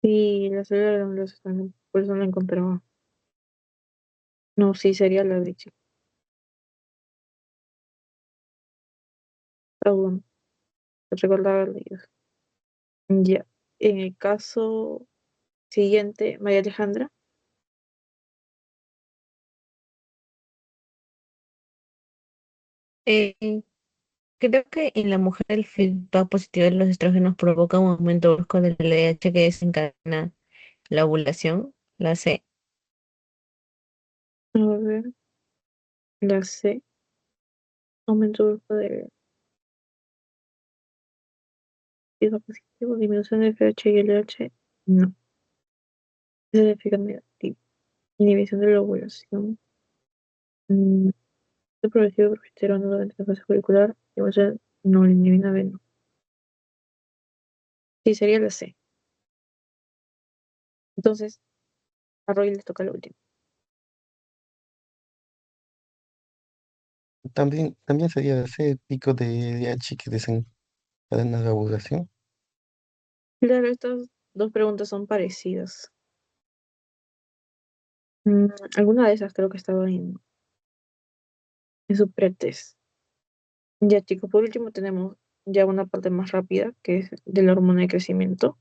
Speaker 1: Sí, la célula de los también. Por eso la encontraba. No, sí, sería la de chico. Ah, bueno, recordaba haber leído. Ya. En el caso siguiente, María Alejandra.
Speaker 3: Eh, Creo que en la mujer el feedback positivo de los estrógenos provoca un aumento brusco del LDH que desencadena la ovulación, la C.
Speaker 1: A ver, la C. Aumento brusco del feedback positivo, disminución de FH y LH. No. Es el efecto negativo. Inhibición de la ovulación. Mm, Es progresivo de progesterona durante la fase follicular. Igual sea no elimina B, no. Sí, sería la C. Entonces, a Roy les toca la última.
Speaker 4: También sería ese pico de DH que desencadena la ovulación.
Speaker 1: Claro, estas dos preguntas son parecidas. Alguna de esas creo que estaba en su pretest. Ya, chicos, por último tenemos ya una parte más rápida, que es de la hormona de crecimiento.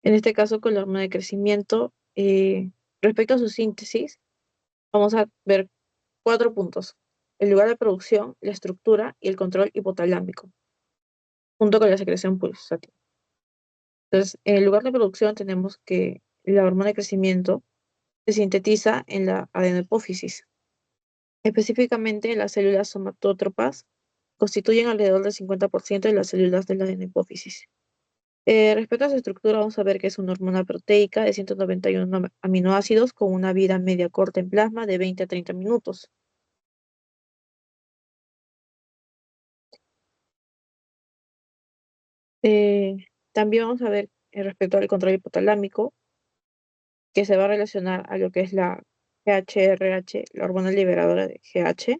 Speaker 1: En este caso, con la hormona de crecimiento, respecto a su síntesis, vamos a ver cuatro puntos: el lugar de producción, la estructura y el control hipotalámico, junto con la secreción pulsátil. Entonces, en el lugar de producción tenemos que la hormona de crecimiento se sintetiza en la adenohipófisis. Específicamente, las células somatótropas constituyen alrededor del 50% de las células de la adenohipófisis. Respecto a su estructura, vamos a ver que es una hormona proteica de 191 aminoácidos con una vida media corta en plasma de 20 a 30 minutos. Eh, También vamos a ver respecto al control hipotalámico, que se va a relacionar a lo que es la GHRH, la hormona liberadora de GH,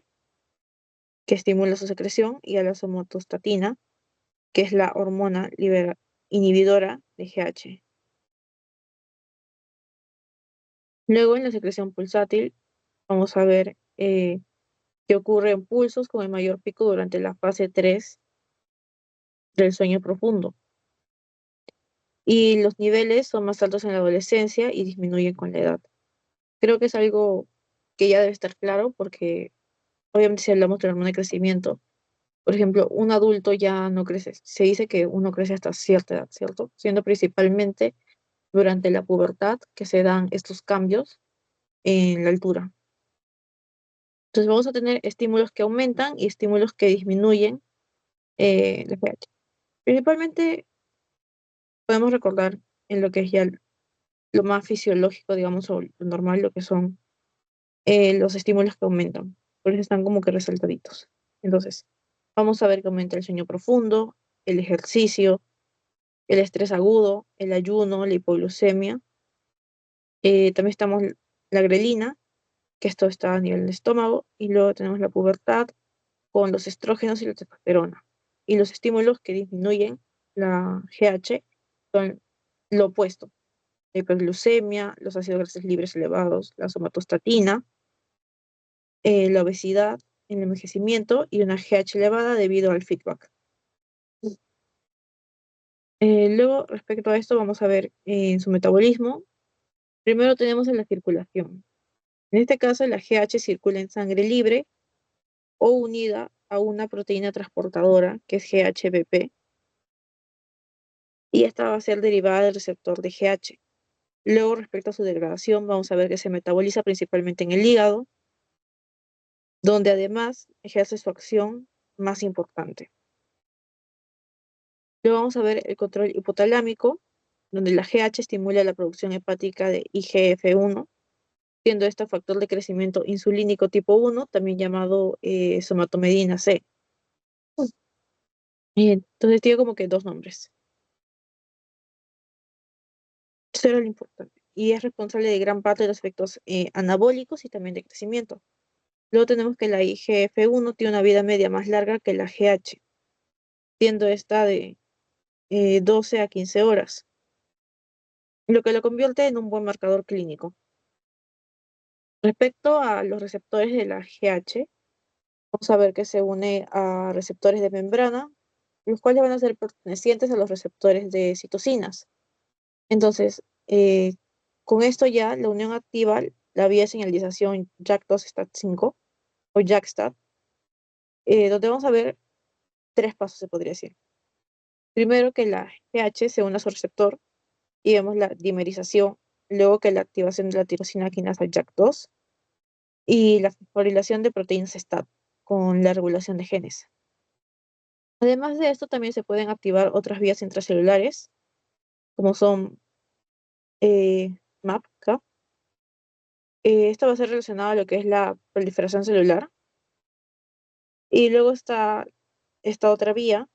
Speaker 1: que estimula su secreción, y a la somatostatina, que es la hormona inhibidora de GH. Luego, en la secreción pulsátil, vamos a ver que ocurre en pulsos con el mayor pico durante la fase 3 del sueño profundo. Y los niveles son más altos en la adolescencia y disminuyen con la edad. Creo que es algo que ya debe estar claro porque obviamente si hablamos de la hormona de crecimiento, por ejemplo, un adulto ya no crece. Se dice que uno crece hasta cierta edad, ¿cierto? Siendo principalmente durante la pubertad que se dan estos cambios en la altura. Entonces vamos a tener estímulos que aumentan y estímulos que disminuyen la pH. Principalmente podemos recordar en lo que es ya lo más fisiológico, digamos, o lo normal, lo que son los estímulos que aumentan. Por eso están como que resaltaditos. Entonces, vamos a ver que aumenta el sueño profundo, el ejercicio, el estrés agudo, el ayuno, la hipoglucemia. También estamos la grelina, que esto está a nivel del estómago, y luego tenemos la pubertad con los estrógenos y la testosterona. Y los estímulos que disminuyen la GH son lo opuesto: la hiperglucemia, los ácidos grasos libres elevados, la somatostatina, la obesidad, el envejecimiento y una GH elevada debido al feedback. Luego, respecto a esto, vamos a ver en su metabolismo. Primero tenemos en la circulación. En este caso, la GH circula en sangre libre o unida a una proteína transportadora, que es GHBP, y esta va a ser derivada del receptor de GH. Luego, respecto a su degradación, vamos a ver que se metaboliza principalmente en el hígado, donde además ejerce su acción más importante. Luego vamos a ver el control hipotalámico, donde la GH estimula la producción hepática de IGF-1, siendo este factor de crecimiento insulínico tipo 1, también llamado somatomedina C. Y entonces tiene como que dos nombres. Eso era lo importante. Y es responsable de gran parte de los efectos anabólicos y también de crecimiento. Luego tenemos que la IGF-1 tiene una vida media más larga que la GH, siendo esta de 12 a 15 horas, lo que lo convierte en un buen marcador clínico. Respecto a los receptores de la GH, vamos a ver que se une a receptores de membrana, los cuales van a ser pertenecientes a los receptores de citocinas. Entonces, con esto ya la unión activa la vía de señalización JAK2-STAT5 o JAK-STAT, donde vamos a ver tres pasos, se podría decir. Primero, que la GH se une a su receptor y vemos la dimerización, luego que la activación de la tirosina quinasa JAK2 y la fosforilación de proteínas STAT con la regulación de genes. Además de esto, también se pueden activar otras vías intracelulares, como son MAP, CAP. Esto va a ser relacionado a lo que es la proliferación celular. Y luego está esta otra vía,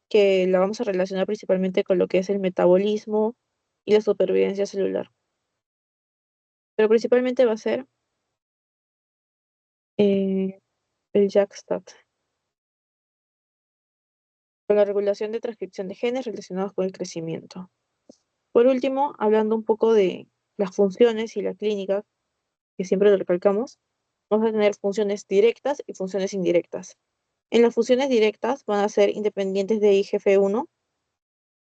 Speaker 1: que la vamos a relacionar principalmente con lo que es el metabolismo y la supervivencia celular. Pero principalmente va a ser el JAK-STAT, con la regulación de transcripción de genes relacionados con el crecimiento. Por último, hablando un poco de las funciones y la clínica, que siempre lo recalcamos, vamos a tener funciones directas y funciones indirectas. En las funciones directas van a ser independientes de IGF-1,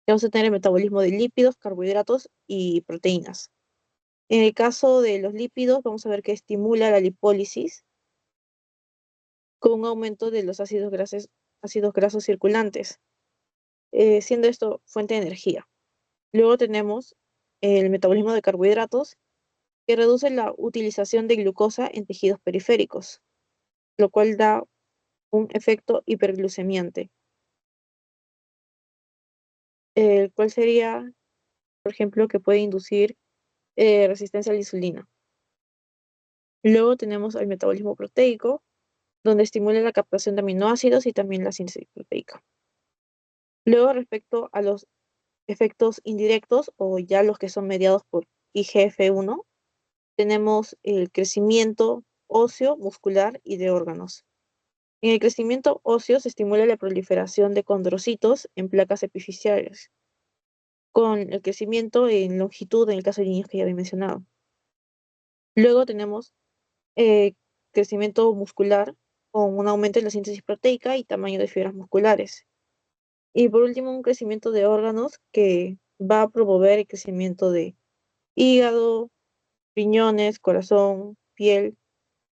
Speaker 1: vamos a tener el metabolismo de lípidos, carbohidratos y proteínas. En el caso de los lípidos, vamos a ver que estimula la lipólisis con un aumento de los ácidos grasos circulantes, siendo esto fuente de energía. Luego tenemos el metabolismo de carbohidratos, que reduce la utilización de glucosa en tejidos periféricos, lo cual da un efecto hiperglucemiante, el cual sería, por ejemplo, que puede inducir resistencia a la insulina. Luego tenemos el metabolismo proteico, donde estimula la captación de aminoácidos y también la síntesis proteica. Luego, respecto a los efectos indirectos o ya los que son mediados por IGF-1, tenemos el crecimiento óseo, muscular y de órganos. En el crecimiento óseo se estimula la proliferación de condrocitos en placas epifisiales, con el crecimiento en longitud en el caso de niños que ya había mencionado. Luego tenemos eh, crecimiento muscular con un aumento en la síntesis proteica y tamaño de fibras musculares. Y por último, un crecimiento de órganos que va a promover el crecimiento de hígado, riñones, corazón, piel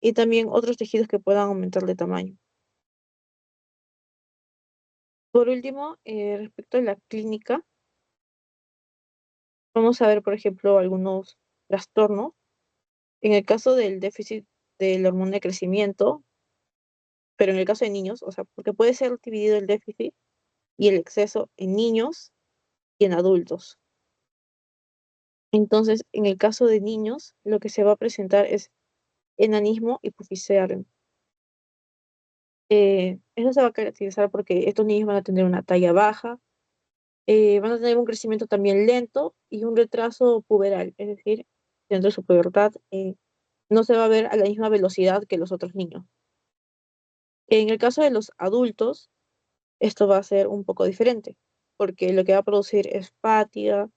Speaker 1: y también otros tejidos que puedan aumentar de tamaño. Por último, respecto a la clínica, vamos a ver, por ejemplo, algunos trastornos. En el caso del déficit de la hormona de crecimiento, pero en el caso de niños, o sea, porque puede ser dividido el déficit y el exceso en niños y en adultos. Entonces, en el caso de niños, lo que se va a presentar es enanismo hipoficiario. Eso se va a caracterizar porque estos niños van a tener una talla baja, van a tener un crecimiento también lento y un retraso puberal, es decir, dentro de su pubertad no se va a ver a la misma velocidad que los otros niños. En el caso de los adultos, esto va a ser un poco diferente, porque lo que va a producir es fatiga,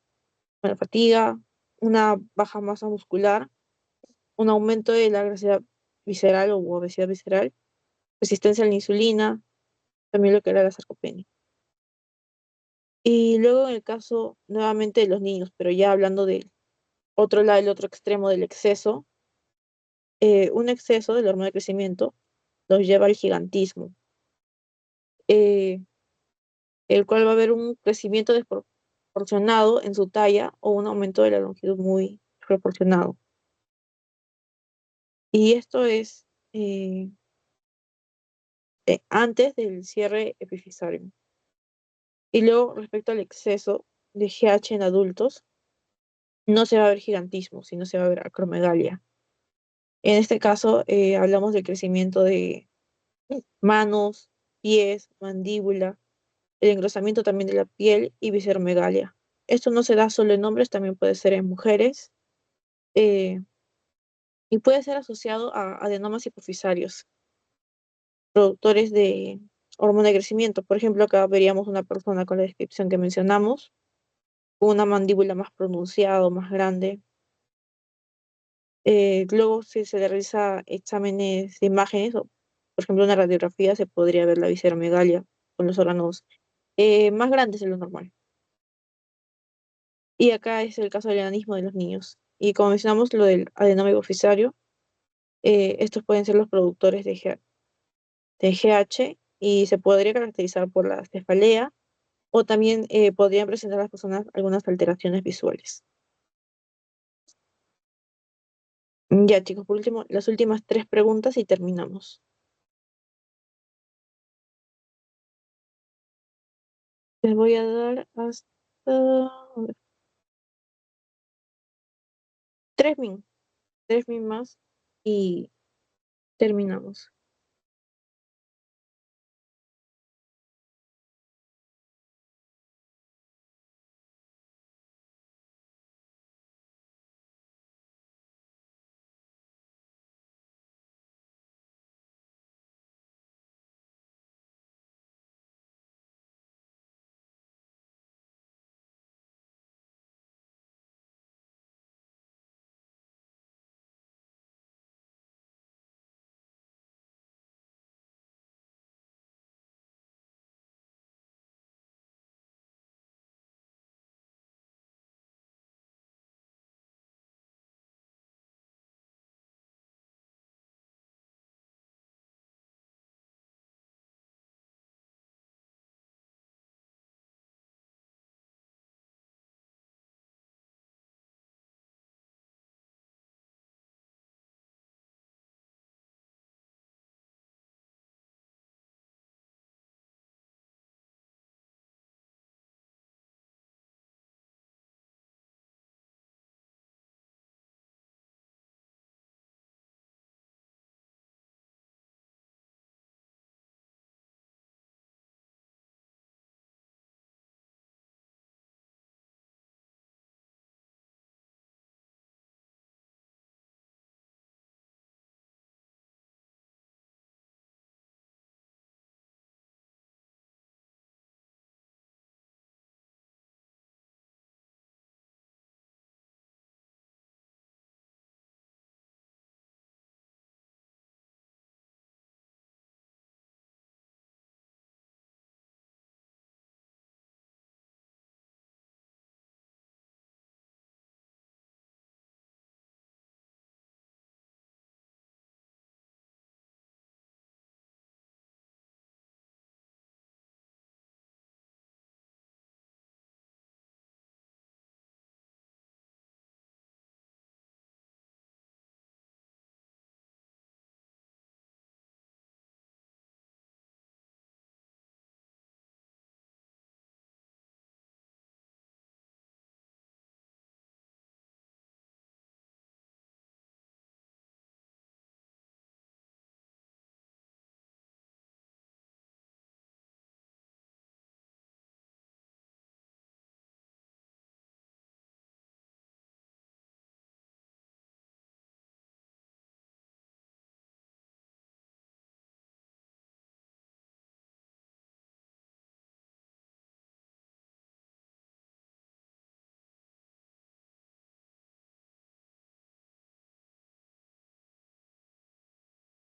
Speaker 1: una baja masa muscular, un aumento de la gravedad visceral o obesidad visceral, resistencia a la insulina, también lo que era la sarcopenia. Y luego en el caso nuevamente de los niños, pero ya hablando del otro lado, el otro extremo del exceso, un exceso de la hormona de crecimiento los lleva al gigantismo, eh, el cual va a haber un crecimiento desproporcionado en su talla o un aumento de la longitud muy proporcionado. Y esto es antes del cierre epifisario. Y luego, respecto al exceso de GH en adultos, no se va a ver gigantismo, sino se va a ver acromegalia. En este caso, hablamos del crecimiento de manos, pies, mandíbula, el engrosamiento también de la piel y visceromegalia. Esto no se da solo en hombres, también puede ser en mujeres eh, y puede ser asociado a adenomas hipofisarios, productores de hormona de crecimiento. Por ejemplo, acá veríamos una persona con la descripción que mencionamos, con una mandíbula más pronunciada o más grande. Luego, si se le realiza exámenes de imágenes, o por ejemplo una radiografía, se podría ver la visceromegalia con los órganos más grandes de lo normal. Y acá es el caso del enanismo de los niños. Y como mencionamos, lo del adenoma hipofisario, estos pueden ser los productores de GH y se podría caracterizar por la cefalea o también podrían presentar a las personas algunas alteraciones visuales. Ya, chicos, por último, las últimas tres preguntas y terminamos. Les voy a dar hasta a ver, 3 min, 3 min más y terminamos.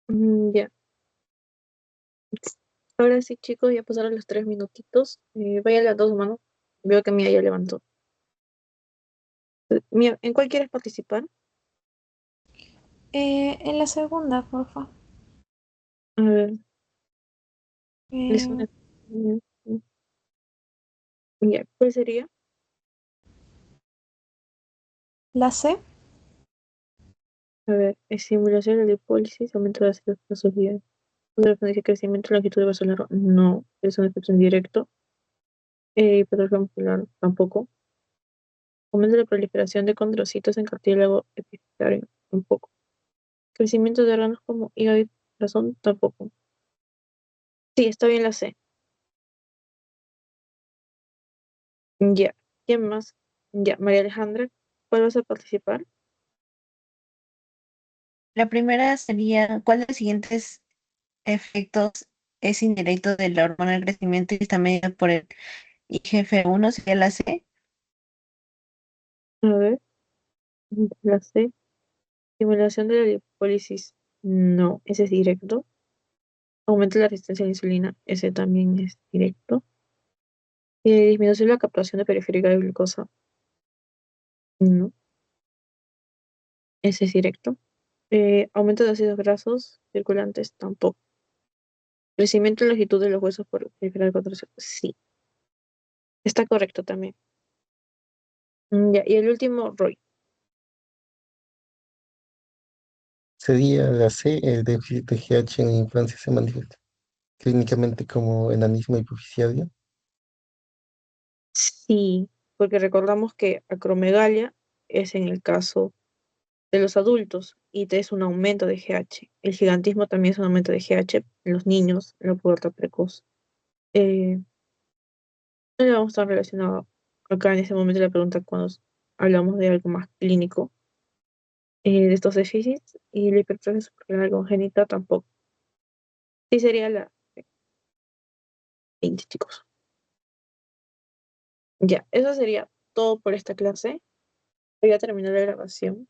Speaker 1: Ya. Ahora sí, chicos, ya pasaron los 3 minutitos. Vayan las dos manos. Veo que Mía ya levantó. Mía, ¿en cuál quieres participar?
Speaker 2: En la segunda, porfa.
Speaker 1: A ver, es
Speaker 2: Eh,
Speaker 1: una... Ya, ¿cuál sería?
Speaker 2: la C.
Speaker 1: A ver, estimulación de la lipólisis, aumento de la célula. Una dependencia de crecimiento, longitud de largo. No, es un efecto indirecto. Hipertrofia muscular tampoco. Aumento de la proliferación de condrocitos en cartílago epifisiario tampoco. Crecimiento de órganos como hígado y corazón tampoco. Sí, está bien la C. Ya. ¿Quién más? Ya, María Alejandra, ¿cuál vas a participar?
Speaker 3: La primera sería, ¿cuál de los siguientes efectos es indirecto de la hormona del crecimiento y está medido por el IGF-1? Sería la C.
Speaker 1: A ver, la C. Estimulación de la lipólisis. No, ese es directo. Aumento de la resistencia a la insulina. Ese también es directo. Disminución de la captación de periférica de glucosa. No, ese es directo. Aumento de ácidos grasos circulantes tampoco. Crecimiento en longitud de los huesos por periferal contracción. Sí, está correcto también. Ya, y el último, Roy.
Speaker 4: Sería la C, el déficit de GH en infancia se manifiesta clínicamente como enanismo hipoficiario.
Speaker 1: Sí, porque recordamos que acromegalia es en el caso de los adultos y es un aumento de GH. El gigantismo también es un aumento de GH en los niños, en la pubertad precoz. Eh, no le vamos a estar relacionado acá en este momento la pregunta cuando hablamos de algo más clínico, de estos déficits, y la hipertrofia suprarrenal congénita tampoco. Sí sería la 20, chicos. Ya, eso sería todo por esta clase. Voy a terminar la grabación.